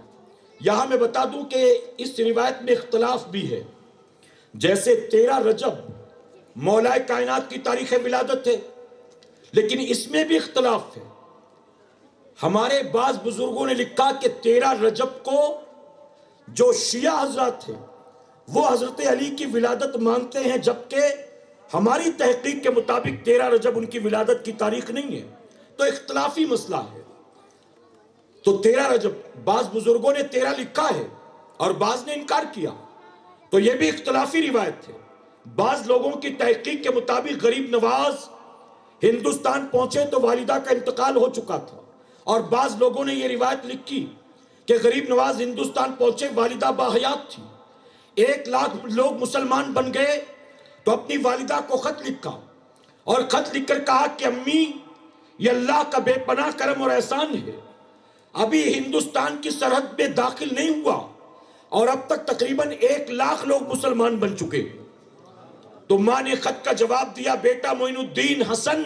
یہاں میں بتا دوں کہ اس روایت میں اختلاف بھی ہے، جیسے 13 رجب مولا کائنات کی تاریخ ولادت ہے، لیکن اس میں بھی اختلاف ہے۔ ہمارے بعض بزرگوں نے لکھا کہ 13 رجب کو جو شیعہ حضرات تھے وہ حضرت علی کی ولادت مانتے ہیں، جبکہ ہماری تحقیق کے مطابق 13 رجب ان کی ولادت کی تاریخ نہیں ہے۔ تو اختلافی مسئلہ ہے۔ تو 13 رجب بعض بزرگوں نے 13 لکھا ہے اور بعض نے انکار کیا، تو یہ بھی اختلافی روایت ہے۔ بعض لوگوں کی تحقیق کے مطابق غریب نواز ہندوستان پہنچے تو والدہ کا انتقال ہو چکا تھا، اور بعض لوگوں نے یہ روایت لکھی کہ غریب نواز ہندوستان پہنچے والدہ باحیات تھی۔ 1 لاکھ لوگ مسلمان بن گئے تو اپنی والدہ کو خط لکھا اور خط لکھ کر کہا کہ امی یہ اللہ کا بے پناہ کرم اور احسان ہے، ابھی ہندوستان کی سرحد میں داخل نہیں ہوا اور اب تک تقریباً 1 لاکھ لوگ مسلمان بن چکے۔ تو ماں نے خط کا جواب دیا، بیٹا معین الدین حسن،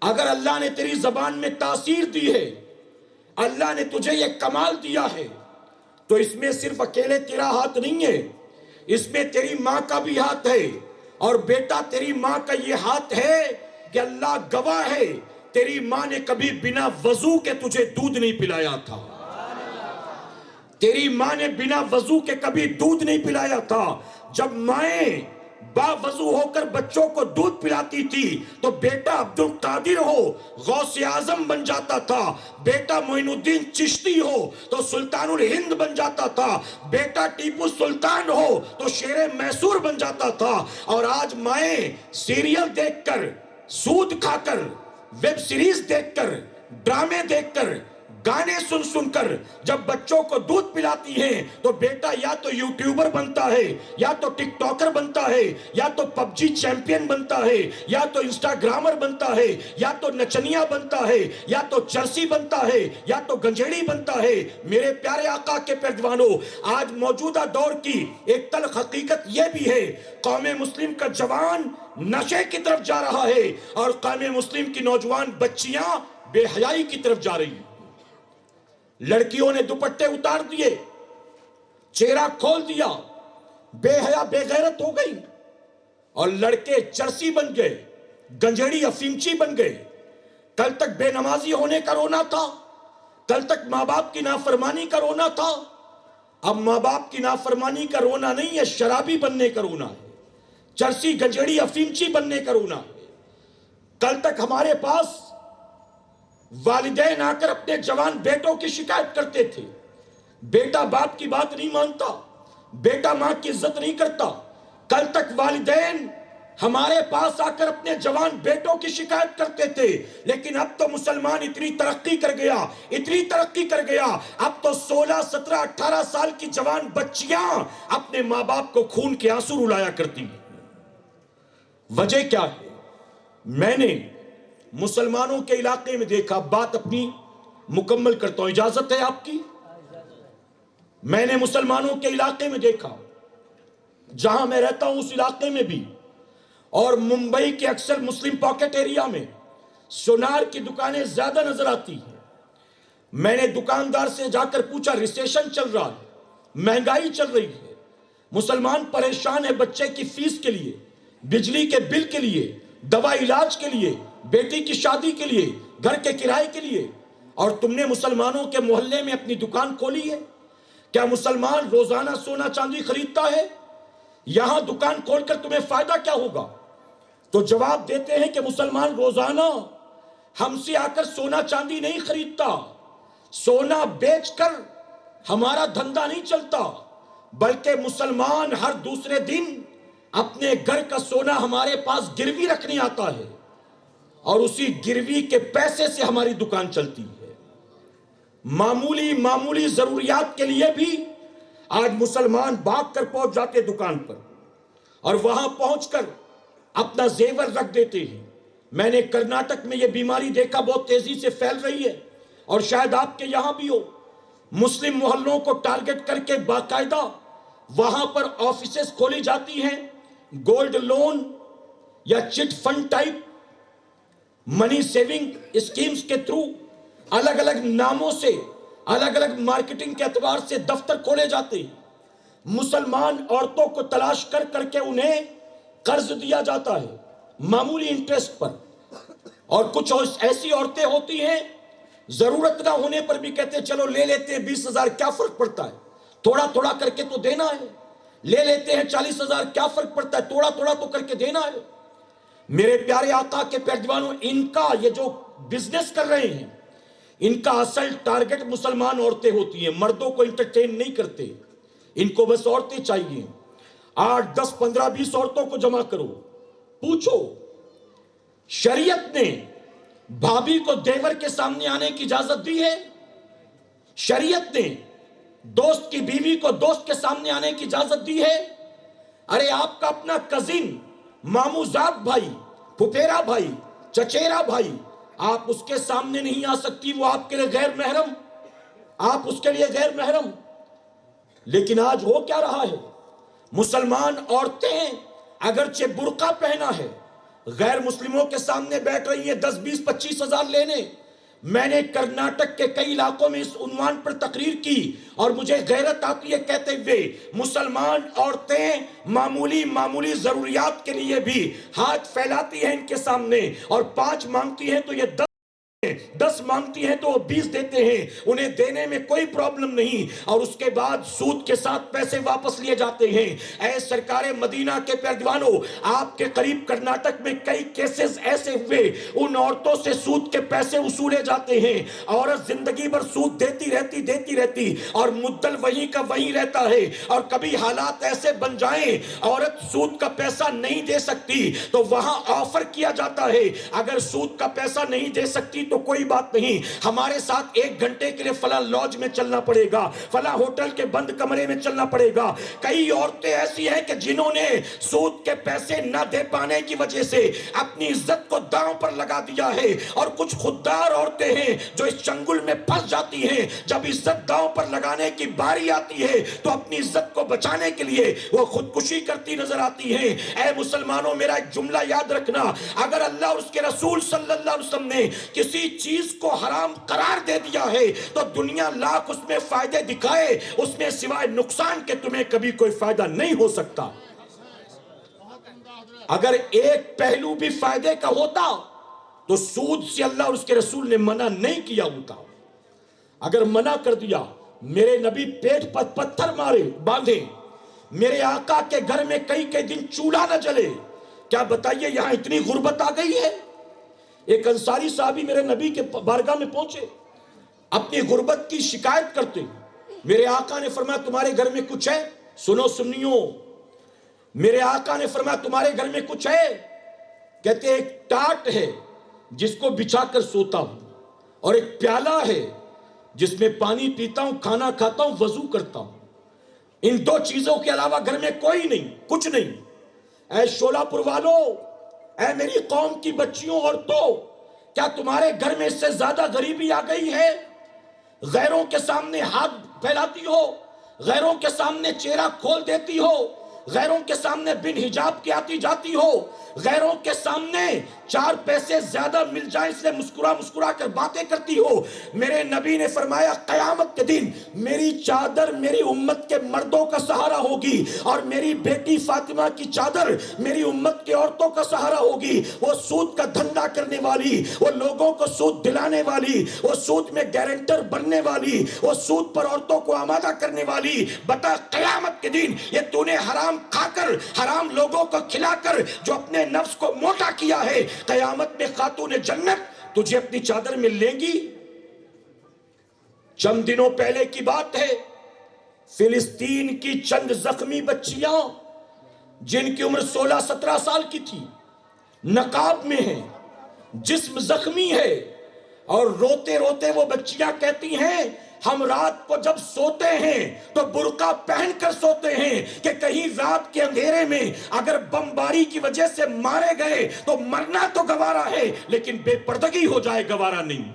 اگر اللہ نے تیری زبان میں تاثیر دی ہے، اللہ نے تجھے یہ کمال دیا ہے، تو اس میں صرف اکیلے تیرا ہاتھ نہیں ہے، اس میں تیری ماں کا بھی ہاتھ ہے، اور بیٹا تیری ماں کا یہ ہاتھ ہے کہ اللہ گواہ ہے تیری ماں نے کبھی بنا وضو کے تجھے دودھ نہیں پلایا تھا، تیری ماں نے بنا وضو کے کبھی دودھ نہیں پلایا تھا۔ جب مائیں با وضو ہو کر بچوں کو دودھ پلاتی تھی تو بیٹا عبد القادر ہو غوث اعظم بن جاتا تھا، بیٹا معین الدین چشتی ہو تو سلطان الہند بن جاتا تھا، بیٹا ٹیپو سلطان ہو تو شیر میسور بن جاتا تھا۔ اور آج مائیں سیریل دیکھ کر، سود کھا کر، ویب سیریز دیکھ کر، ڈرامے دیکھ کر، گانے سن سن کر جب بچوں کو دودھ پلاتی ہیں تو بیٹا یا تو یوٹیوبر بنتا ہے، یا تو ٹک ٹاکر بنتا ہے، یا تو پب جی چیمپئن بنتا ہے، یا تو انسٹاگرامر بنتا ہے، یا تو نچنیا بنتا ہے، یا تو چرسی بنتا ہے، یا تو گنجیڑی بنتا ہے۔ میرے پیارے آقا کے پیروانوں، آج موجودہ دور کی ایک تلخ حقیقت یہ بھی ہے، قوم مسلم کا جوان نشے کی طرف جا رہا ہے اور قوم مسلم کی نوجوان بچیاں بے حیائی کی طرف جا رہی ہیں۔ لڑکیوں نے دوپٹے اتار دیے، چہرہ کھول دیا، بے حیا بے غیرت ہو گئی، اور لڑکے چرسی بن گئے، گنجیڑی افیمچی بن گئے۔ کل تک بے نمازی ہونے کا رونا تھا، کل تک ماں باپ کی نافرمانی کا رونا تھا، اب ماں باپ کی نافرمانی کا رونا نہیں ہے، شرابی بننے کا رونا ہے، چرسی گنجیڑی افیمچی بننے کا رونا ہے۔ کل تک ہمارے پاس والدین آ کر اپنے جوان بیٹوں کی شکایت کرتے تھے، بیٹا باپ کی بات نہیں مانتا، بیٹا ماں کی عزت نہیں کرتا۔ کل تک والدین ہمارے پاس آ کر اپنے جوان بیٹوں کی شکایت کرتے تھے، لیکن اب تو مسلمان اتنی ترقی کر گیا، اتنی ترقی کر گیا، اب تو 16 17 18 سال کی جوان بچیاں اپنے ماں باپ کو خون کے آنسو رلایا کرتی ہیں۔ وجہ کیا ہے؟ میں نے مسلمانوں کے علاقے میں دیکھا، بات اپنی مکمل کرتا ہوں، اجازت ہے آپ کی؟ میں نے مسلمانوں کے علاقے میں دیکھا، جہاں میں رہتا ہوں اس علاقے میں بھی، اور ممبئی کے اکثر مسلم پاکٹ ایریا میں سونار کی دکانیں زیادہ نظر آتی ہیں۔ میں نے دکاندار سے جا کر پوچھا، ریسیشن چل رہا ہے، مہنگائی چل رہی ہے، مسلمان پریشان ہے بچے کی فیس کے لیے، بجلی کے بل کے لیے، دوا علاج کے لیے، بیٹی کی شادی کے لیے، گھر کے کرائے کے لیے، اور تم نے مسلمانوں کے محلے میں اپنی دکان کھولی ہے؟ کیا مسلمان روزانہ سونا چاندی خریدتا ہے؟ یہاں دکان کھول کر تمہیں فائدہ کیا ہوگا؟ تو جواب دیتے ہیں کہ مسلمان روزانہ ہم سے آ کر سونا چاندی نہیں خریدتا، سونا بیچ کر ہمارا دھندا نہیں چلتا، بلکہ مسلمان ہر دوسرے دن اپنے گھر کا سونا ہمارے پاس گروی رکھنے آتا ہے، اور اسی گروی کے پیسے سے ہماری دکان چلتی ہے۔ معمولی ضروریات کے لیے بھی آج مسلمان بھاگ کر پہنچ جاتے دکان پر، اور وہاں پہنچ کر اپنا زیور رکھ دیتے ہیں۔ میں نے کرناٹک میں یہ بیماری دیکھا، بہت تیزی سے پھیل رہی ہے، اور شاید آپ کے یہاں بھی ہو۔ مسلم محلوں کو ٹارگٹ کر کے باقاعدہ وہاں پر آفیسز کھولی جاتی ہیں، گولڈ لون یا چٹ فنڈ ٹائپ منی سیونگ اسکیمز کے تھرو الگ الگ ناموں سے، الگ الگ مارکیٹنگ کے اعتبار سے دفتر کھولے جاتے ہیں۔ مسلمان عورتوں کو تلاش کر کر کے انہیں قرض دیا جاتا ہے معمولی انٹرسٹ پر، اور کچھ ایسی عورتیں ہوتی ہیں ضرورت نہ ہونے پر بھی کہتے ہیں چلو لے لیتے ہیں 20,000 کیا فرق پڑتا ہے، تھوڑا تھوڑا کر کے تو دینا ہے، لے لیتے ہیں 40,000 کیا فرق پڑتا ہے، تھوڑا تھوڑا تو کر کے دینا ہے۔ میرے پیارے آقا کے پیروانوں، ان کا یہ جو بزنس کر رہے ہیں، ان کا اصل ٹارگٹ مسلمان عورتیں ہوتی ہیں، مردوں کو انٹرٹین نہیں کرتے، ان کو بس عورتیں چاہیے۔ 8 10 15 20 عورتوں کو جمع کرو، پوچھو شریعت نے بھابھی کو دیور کے سامنے آنے کی اجازت دی ہے؟ شریعت نے دوست کی بیوی کو دوست کے سامنے آنے کی اجازت دی ہے؟ ارے آپ کا اپنا کزن، ماموزاد بھائی، پھپھیرا بھائی، چچیرا بھائی، آپ اس کے سامنے نہیں آ سکتی، وہ آپ کے لیے غیر محرم، آپ اس کے لیے غیر محرم۔ لیکن آج ہو کیا رہا ہے؟ مسلمان عورتیں اگرچہ برقع پہنا ہے، غیر مسلموں کے سامنے بیٹھ رہی ہیں 10 20 25 ہزار لینے۔ میں نے کرناٹک کے کئی علاقوں میں اس عنوان پر تقریر کی اور مجھے غیرت آتی ہے کہتے ہوئے، مسلمان عورتیں معمولی ضروریات کے لیے بھی ہاتھ پھیلاتی ہیں ان کے سامنے، اور 5 مانگتی ہیں تو یہ 10 مانگتی ہیں تو وہ 20 دیتے ہیں، انہیں دینے میں کوئی پرابلم نہیں، اور اس کے بعد سود کے ساتھ پیسے واپس لیے جاتے ہیں۔ اے سرکار مدینہ کے پیروانوں، آپ کے قریب کرناٹک میں کئی کیسز ایسے ہوئے، ان عورتوں سے سود کے پیسے وصولے جاتے ہیں، عورت زندگی بھر سود دیتی رہتی اور مدل وہیں کا وہیں رہتا ہے، اور کبھی حالات ایسے بن جائیں عورت سود کا پیسہ نہیں دے سکتی تو وہاں آفر کیا جاتا ہے، اگر سود کا پیسہ نہیں دے سکتی تو کوئی بات نہیں، ہمارے ساتھ 1 گھنٹے کے لیے فلاں لاج میں چلنا پڑے گا، فلاں ہوٹل کے بند کمرے میں چلنا پڑے گا۔ کئی عورتیں ایسی ہیں کہ جنہوں نے سود کے پیسے نہ دے پانے کی وجہ سے اپنی عزت کو داؤں پر لگا دیا ہے، اور کچھ خوددار عورتیں ہیں جو اس چنگل میں پھنس جاتی ہیں، جب عزت داؤں پر لگانے کی باری آتی ہے تو اپنی عزت کو بچانے کے لیے وہ خودکشی کرتی نظر آتی ہیں۔ اے مسلمانوں، میرا ایک جملہ یاد رکھنا، اگر اللہ اور اس کے رسول صلی اللہ علیہ وسلم نے کسی چیز کو حرام قرار دے دیا ہے تو دنیا لاکھ اس میں فائدے دکھائے، اس میں سوائے نقصان کے تمہیں کبھی کوئی فائدہ نہیں ہو سکتا۔ اگر ایک پہلو بھی فائدے کا ہوتا تو سود سے اللہ اور اس کے رسول نے منع نہیں کیا ہوتا۔ اگر منع کر دیا، میرے نبی پیٹ پر پتھر باندھے، میرے آقا کے گھر میں کئی دن چولہا نہ جلے، کیا بتائیے یہاں اتنی غربت آ گئی ہے؟ ایک انصاری صحابی میرے نبی کے بارگاہ میں پہنچے، اپنی غربت کی شکایت کرتے، میرے آقا نے فرمایا تمہارے گھر میں کچھ ہے؟ سنو سنیو، میرے آقا نے فرمایا تمہارے گھر میں کچھ ہے؟ کہتے ایک ٹاٹ ہے جس کو بچھا کر سوتا ہوں، اور ایک پیالہ ہے جس میں پانی پیتا ہوں، کھانا کھاتا ہوں، وضو کرتا ہوں، ان 2 چیزوں کے علاوہ گھر میں کوئی نہیں، کچھ نہیں۔ اے شولہ پور والوں، اے میری قوم کی بچیوں، عورتوں، کیا تمہارے گھر میں اس سے زیادہ غریبی آ گئی ہے؟ غیروں کے سامنے ہاتھ پھیلاتی ہو، غیروں کے سامنے چہرہ کھول دیتی ہو، غیروں کے سامنے بن حجاب کے آتی جاتی ہو، غیروں کے سامنے 4 پیسے زیادہ مل جائیں اس لئے مسکرا کر باتیں کرتی ہو۔ میرے نبی نے فرمایا قیامت کے دن میری چادر میری امت کے مردوں کا سہارا ہوگی، اور میری بیٹی فاطمہ کی چادر میری امت کے عورتوں کا سہارا ہوگی۔ وہ سود کا دھندا کرنے والی، وہ لوگوں کو سود دلانے والی، وہ سود میں گارنٹر بننے والی، وہ سود پر عورتوں کو آمادہ کرنے والی، بتا قیامت کے دن یہ تو نے حرام کھا کر، حرام لوگوں کو کھلا کر جو اپنے نفس کو موٹا کیا ہے، قیامت میں خاتون جنت تجھے اپنی چادر میں لیں گی؟ چند دنوں پہلے کی بات ہے، فلسطین کی چند زخمی بچیاں جن کی عمر 16-17 سال کی تھی، نقاب میں ہیں، جسم زخمی ہے، اور روتے روتے وہ بچیاں کہتی ہیں ہم رات کو جب سوتے ہیں تو برقع پہن کر سوتے ہیں کہ کہیں رات کے اندھیرے میں اگر بمباری کی وجہ سے مارے گئے تو مرنا تو گوارا ہے لیکن بے پردگی ہو جائے گوارا نہیں۔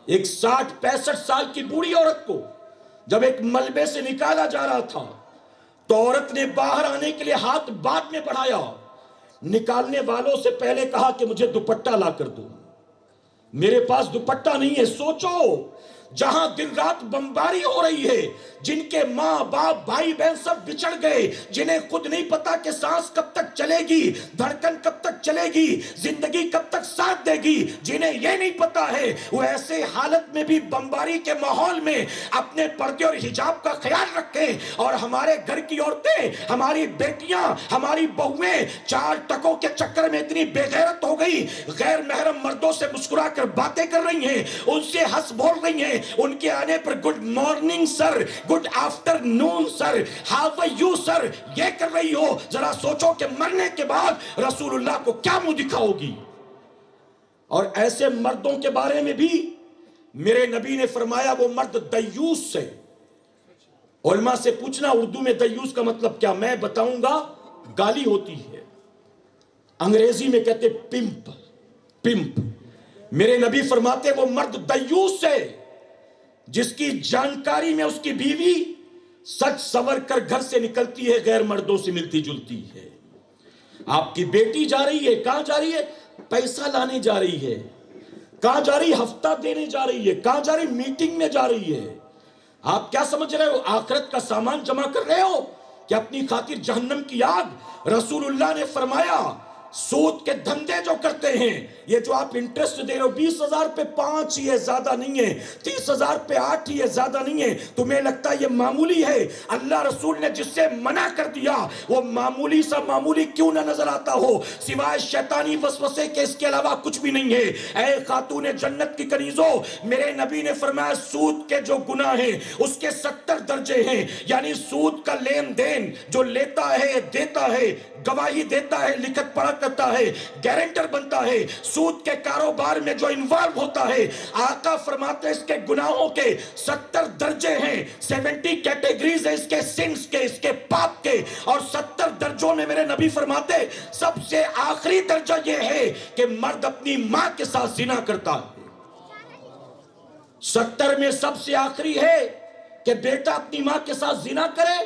ایک 60-65 سال کی بوڑھی عورت کو جب ایک ملبے سے نکالا جا رہا تھا تو عورت نے باہر آنے کے لیے ہاتھ بعد میں بڑھایا، نکالنے والوں سے پہلے کہا کہ مجھے دوپٹہ لا کر دو، میرے پاس دوپٹہ نہیں ہے۔ سوچو جہاں دن رات بمباری ہو رہی ہے، جن کے ماں باپ بھائی بہن سب بچڑ گئے، جنہیں خود نہیں پتا کہ سانس کب تک چلے گی، دھڑکن کب تک چلے گی، زندگی کب تک ساتھ دے گی، جنہیں یہ نہیں پتا ہے وہ ایسے حالت میں بھی بمباری کے ماحول میں اپنے پردے اور حجاب کا خیال رکھیں۔ اور ہمارے گھر کی عورتیں، ہماری بیٹیاں، ہماری بہویں 4 ٹکوں کے چکر میں اتنی بے غیرت ہو گئی، غیر محرم مردوں سے مسکرا کر باتیں کر رہی ہیں، ان سے ہنس بول رہی ہیں، ان کے آنے پر good morning sir, good afternoon sir, how are you sir یہ کر رہی ہو۔ ذرا سوچو کہ مرنے کے بعد رسول اللہ کو کیا منہ دکھاؤ گی۔ اور ایسے مردوں کے بارے میں بھی میرے نبی نے فرمایا وہ مرد دیوس سے۔ علماء سے پوچھنا اردو میں دیوس کا مطلب کیا، میں بتاؤں گا، گالی ہوتی ہے۔ انگریزی میں کہتے پمپ، پمپ۔ میرے نبی فرماتے وہ مرد دیوس ہے جس کی جانکاری میں اس کی بیوی سچ سور کر گھر سے نکلتی ہے، غیر مردوں سے ملتی جلتی ہے۔ آپ کی بیٹی جا رہی ہے، کہاں جا رہی ہے؟ پیسہ لانے جا رہی ہے۔ کہاں جا رہی؟ ہفتہ دینے جا رہی ہے۔ کہاں جا رہی؟ میٹنگ میں جا رہی ہے۔ آپ کیا سمجھ رہے ہو؟ آخرت کا سامان جمع کر رہے ہو کہ اپنی خاطر جہنم کی آگ؟ رسول اللہ نے فرمایا سود کے دھندے جو کرتے ہیں، یہ جو آپ انٹرسٹ دے رہے ہو، 20,000 پہ 5 ہی ہے، زیادہ نہیں ہے، 30,000 پہ 8 ہی ہے، زیادہ نہیں ہے، تمہیں لگتا ہے یہ معمولی ہے؟ اللہ رسول نے جس سے منع کر دیا وہ معمولی سا معمولی کیوں نہ نظر آتا ہو، سوائے شیطانی وسوسے کے اس کے علاوہ کچھ بھی نہیں ہے۔ اے خاتون جنت کی کنیزوں، میرے نبی نے فرمایا سود کے جو گناہ ہیں اس کے 70 درجے ہیں، یعنی سود کا لین دین جو لیتا ہے، دیتا ہے، گواہی دیتا ہے، لکھت پڑھا کرتا ہے، گارنٹر بنتا ہے، سود کے کاروبار میں جو انوالو ہوتا ہے، آقا فرماتے ہیں اس کے گناہوں کے 70 درجے ہیں، 70 کیٹیگریز ہیں اس کے سنس کے، اس کے پاپ کے، اور 70 درجوں میں میرے نبی فرماتے سب سے آخری درجہ یہ ہے کہ مرد اپنی ماں کے ساتھ زنا کرتا ہے۔ 70 میں سب سے آخری ہے کہ بیٹا اپنی ماں کے ساتھ زنا کرے،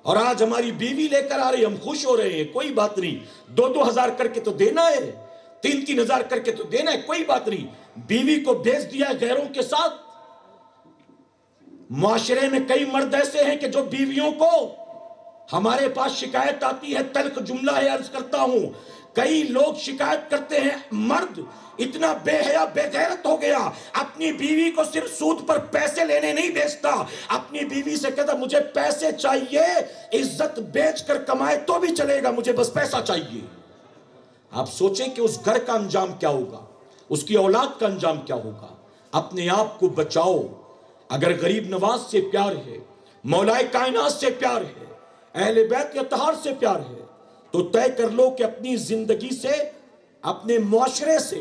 اور آج ہماری بیوی لے کر آ رہی، ہم خوش ہو رہے ہیں، کوئی بات نہیں، 2-2 ہزار کر کے تو دینا ہے، 3-3 ہزار کر کے تو دینا ہے، کوئی بات نہیں۔ بیوی کو بھیج دیا غیروں کے ساتھ۔ معاشرے میں کئی مرد ایسے ہیں کہ جو بیویوں کو، ہمارے پاس شکایت آتی ہے، تلخ جملہ ہے، عرض کرتا ہوں، کئی لوگ شکایت کرتے ہیں مرد اتنا بے حیا بے غیرت ہو گیا، اپنی بیوی کو صرف سود پر پیسے لینے نہیں بیچتا، اپنی بیوی سے کہتا مجھے پیسے چاہیے، عزت بیچ کر کمائے تو بھی چلے گا، مجھے بس پیسہ چاہیے۔ آپ سوچیں کہ اس گھر کا انجام کیا ہوگا، اس کی اولاد کا انجام کیا ہوگا۔ اپنے آپ کو بچاؤ۔ اگر غریب نواز سے پیار ہے، مولا کائنات سے پیار ہے، اہل بیت اطہار سے پیار ہے، تو طے کر لو کہ اپنی زندگی سے، اپنے معاشرے سے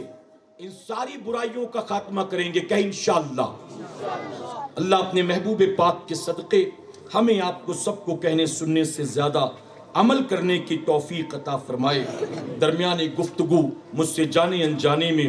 ان ساری برائیوں کا خاتمہ کریں گے، کہ انشاءاللہ۔ اللہ اپنے محبوب پاک کے صدقے ہمیں آپ کو سب کو کہنے سننے سے زیادہ عمل کرنے کی توفیق عطا فرمائے۔ درمیان گفتگو مجھ سے جانے انجانے میں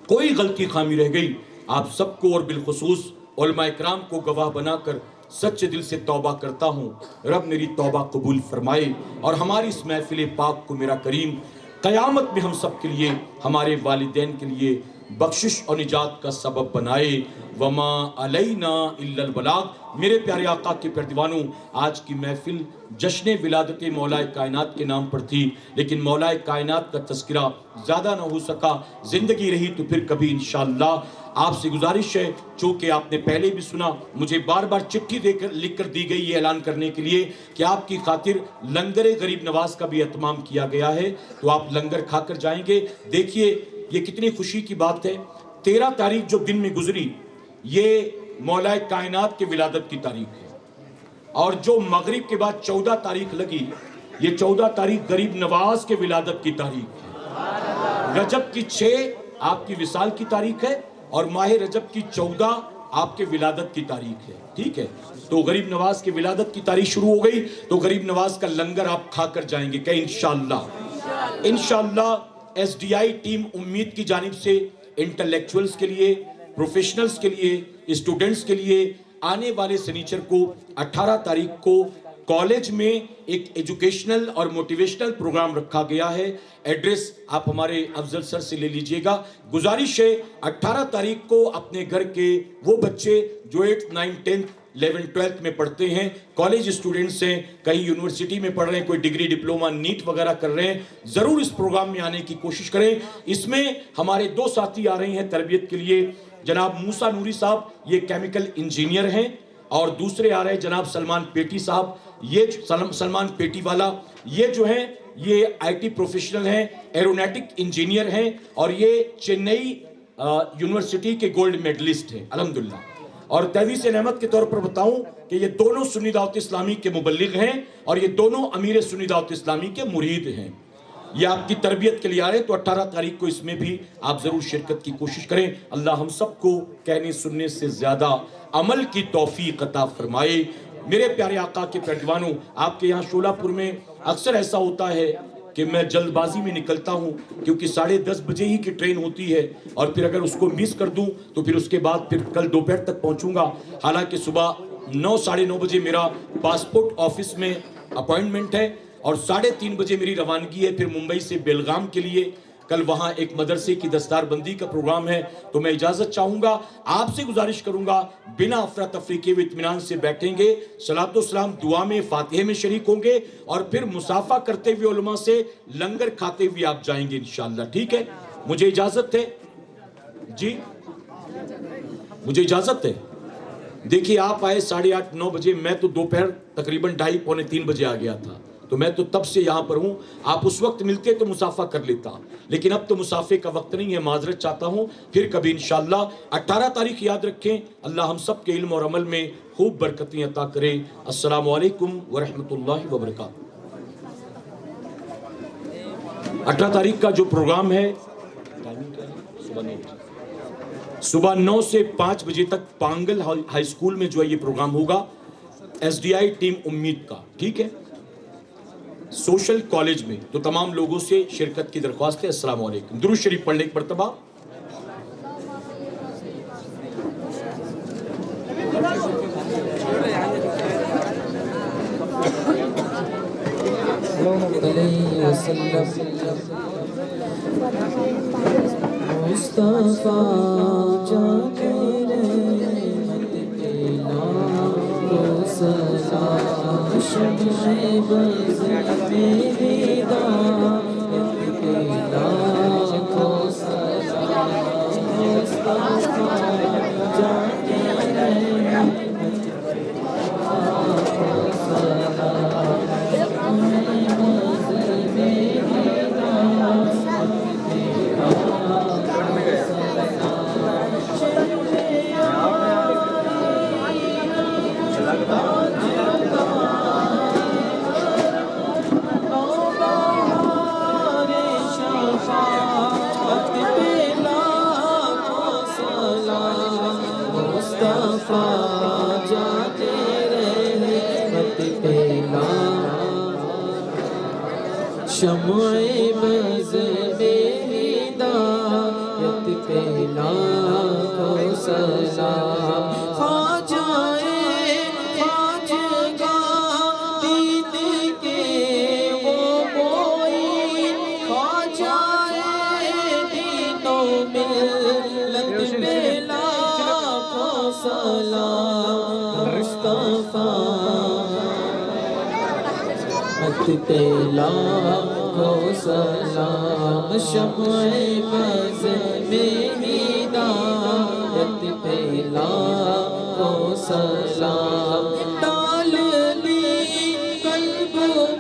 کوئی غلطی خامی رہ گئی، آپ سب کو اور بالخصوص علماء اکرام کو گواہ بنا کر سچے دل سے توبہ کرتا ہوں۔ رب میری توبہ قبول فرمائے اور ہماری اس محفل پاک کو میرا کریم قیامت میں ہم سب کے لیے، ہمارے والدین کے لیے بخشش اور نجات کا سبب بنائے۔ وما علینا الا البلاغ۔ میرے پیارے آقا کے پیردیوانوں، آج کی محفل جشن ولادت مولا کائنات کے نام پر تھی، لیکن مولا کائنات کا تذکرہ زیادہ نہ ہو سکا، زندگی رہی تو پھر کبھی انشاءاللہ۔ آپ سے گزارش ہے، چونکہ آپ نے پہلے بھی سنا، مجھے بار بار چٹھی لکھ کر دی گئی یہ اعلان کرنے کے لیے کہ آپ کی خاطر لنگر غریب نواز کا بھی اہتمام کیا گیا ہے، تو آپ لنگر کھا کر جائیں گے۔ دیکھیے یہ کتنی خوشی کی بات ہے، 13 تاریخ جو دن میں گزری یہ مولا کائنات کے ولادت کی تاریخ ہے، اور جو مغرب کے بعد 14 تاریخ لگی، یہ 14 تاریخ غریب نواز کے ولادت کی تاریخ ہے۔ رجب کی 6 آپ کی وصال کی تاریخ ہے، اور ماہ رجب کی 14 آپ کے ولادت کی تاریخ ہے، ٹھیک ہے؟ تو غریب نواز کی ولادت کی تاریخ شروع ہو گئی، تو غریب نواز کا لنگر آپ کھا کر جائیں گے، کہ انشاءاللہ۔ انشاءاللہ ایس ڈی آئی ٹیم امید کی جانب سے انٹلیکچوئلز کے لیے، پروفیشنلز کے لیے، اسٹوڈنٹس کے لیے آنے والے سنیچر کو 18 تاریخ کو کالج میں ایک ایجوکیشنل اور موٹیویشنل پروگرام رکھا گیا ہے۔ ایڈریس آپ ہمارے افضل سر سے لے لیجئے گا۔ گزارش ہے 18 تاریخ کو اپنے گھر کے وہ بچے جو 8th 9th 10th 11th 12th میں پڑھتے ہیں، کالج اسٹوڈنٹس ہیں، کہیں یونیورسٹی میں پڑھ رہے ہیں، کوئی ڈگری ڈپلومہ نیٹ وغیرہ کر رہے ہیں، ضرور اس پروگرام میں آنے کی کوشش کریں۔ اس میں ہمارے 2 ساتھی آ رہے ہیں تربیت کے لیے، جناب موسیٰ نوری صاحب، یہ کیمیکل انجینئر ہیں، اور دوسرے آ رہے ہیں جناب سلمان پیٹی صاحب، یہ سلمان پیٹی والا، یہ جو ہیں یہ آئی ٹی پروفیشنل ہیں، ایرونیٹک انجینئر ہیں، اور یہ چنئی یونیورسٹی کے گولڈ میڈلسٹ ہیں الحمدللہ۔ اور تحدیث نعمت کے طور پر بتاؤں کہ یہ دونوں سنی دعوت اسلامی کے مبلغ ہیں، اور یہ دونوں امیر سنی دعوت اسلامی کے مرید ہیں۔ یہ آپ کی تربیت کے لیے آ رہے ہیں، تو 18 تاریخ کو اس میں بھی آپ ضرور شرکت کی کوشش کریں۔ اللہ ہم سب کو کہنے سننے سے زیادہ عمل کی توفیق عطا فرمائے۔ میرے پیارے آقا کے پیروانوں، آپ کے یہاں شولہ پور میں اکثر ایسا ہوتا ہے کہ میں جلد بازی میں نکلتا ہوں کیونکہ 10:30 بجے ہی کی ٹرین ہوتی ہے، اور پھر اگر اس کو مس کر دوں تو پھر اس کے بعد پھر کل دوپہر تک پہنچوں گا. حالانکہ صبح 9 ساڑھے 9 بجے میرا پاسپورٹ آفس میں اپوائنٹمنٹ ہے، اور 3:30 بجے میری روانگی ہے پھر ممبئی سے بیلگام کے لیے. کل وہاں ایک مدرسے کی دستار بندی کا پروگرام ہے، تو میں اجازت چاہوں گا، آپ سے گزارش کروں گا بنا افراتفری کے اطمینان سے بیٹھیں گے، صلاۃ و سلام دعا میں فاتحے میں شریک ہوں گے، اور پھر مصافحہ کرتے ہوئے علماء سے لنگر کھاتے ہوئے آپ جائیں گے انشاءاللہ. ٹھیک ہے، مجھے اجازت ہے جی، مجھے اجازت ہے. دیکھیے آپ آئے 8:30 9 بجے، میں تو دوپہر تقریباً 2:30 پونے 3 بجے آ گیا تھا، تو میں تو تب سے یہاں پر ہوں. آپ اس وقت ملتے تو مصافحہ کر لیتا، لیکن اب تو مصافحے کا وقت نہیں ہے، معذرت چاہتا ہوں. پھر کبھی انشاءاللہ 18 تاریخ یاد رکھیں. اللہ ہم سب کے علم اور عمل میں خوب برکتیں عطا کرے. السلام علیکم ورحمۃ اللہ وبرکاتہ. 18 تاریخ کا جو پروگرام ہے صبح 9 سے 5 بجے تک پانگل ہائی اسکول میں جو ہے یہ پروگرام ہوگا، SDI ٹیم امید کا. ٹھیک ہے، سوشل کالج میں. تو تمام لوگوں سے شرکت کی درخواست ہے. السلام علیکم. درود شریف پڑھنے ایک مرتبہ. مصطفیٰ جانے رحمت پیلا کو سلام، شمع بز میں ہدایت پیلا کو سلام. مصطفیٰ جانے رحمت پیلا کو سلام، شمع بز میں ہدایت شمع بز میں ہدایت پیلا کو سلام. خواجہ خواجگاں دین کے وہ معین، خواجہ دین و ملت پیلا کو سلام. مصطفیٰ پیلا کو سلام، شمع بز میں ہدایت پیلا کو سلام. ڈال لی قلب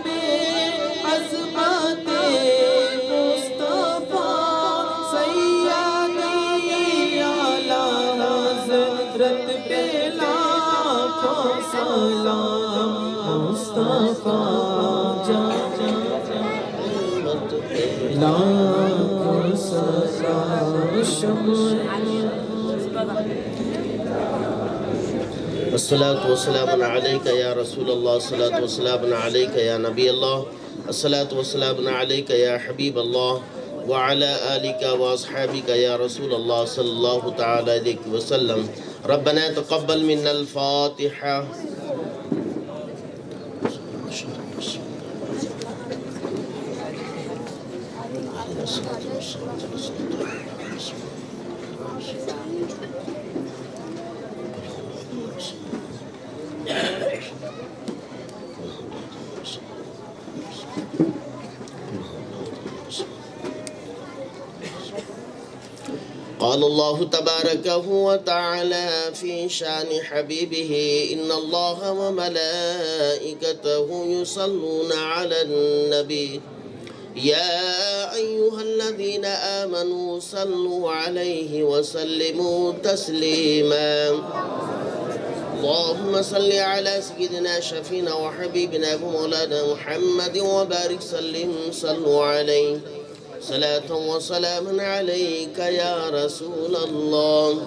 میں عظمت مصطفیٰ، سیدی اعلیٰ حضرت پیلا کو سلام. مصطفیٰ الصلاة والسلام عليك يا رسول الله، الصلاة والسلام عليك يا نبي الله، الصلاة والسلام عليك يا حبيب الله، وعلى آلك وأصحابك يا رسول الله صلى الله تعالى عليه وسلم. ربنا تقبل منا الفاتحة. قال الله تبارك وتعالى في شان حبيبه: إن الله وملائكته يصلون على النبي يا أيها الذين آمنوا صلوا عليه وسلموا تسليما. اللهم صل على سيدنا شفينا وحبيبنا ومولانا محمد وبارك سلم صلوا عليه صلاة وسلام عليك يا رسول الله.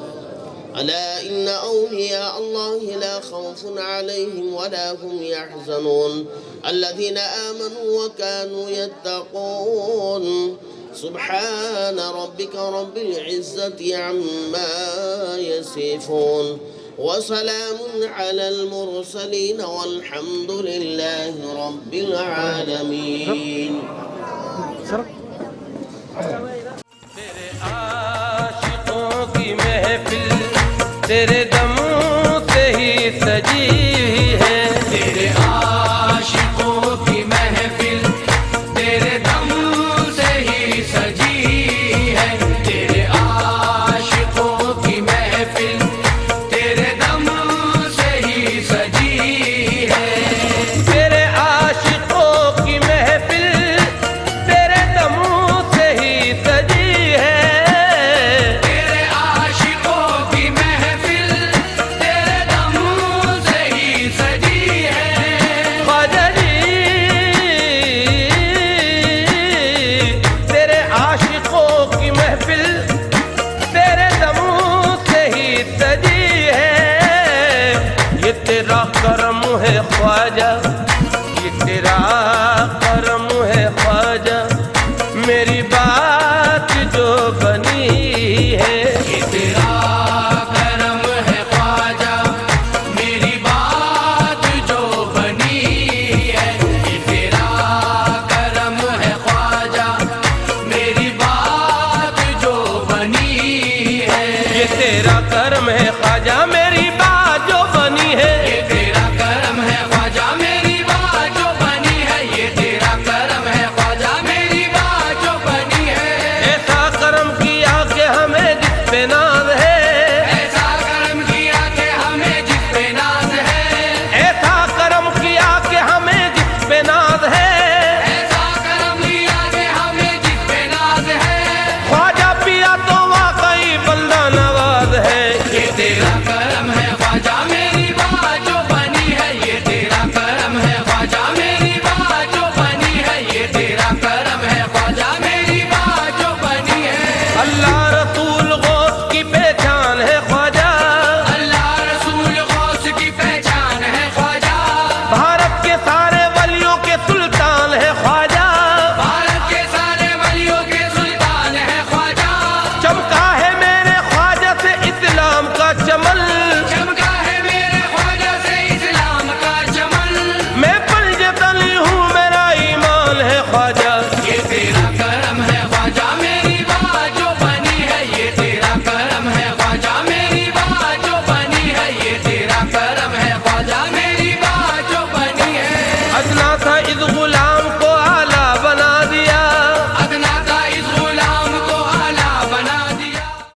ألا إن أولياء الله لا خوف عليهم ولا هم يحزنون الذين آمنوا وكانوا يتقون سبحان ربك رب العزة عما يصفون وسلام على المرسلين والحمد لله رب العالمين. تیرے دم سے ہی سجی ہے، تیرے عاشقوں کی محفل تیرے دم سے ہی سجی ہے، تیرے عاشقوں کی محفل تیرے دم سے ہی سجی ہے، تیرے عاشقوں کی محفل تیرے دم سے ہی سجی ہے، تیرا کرم ہے خواجہ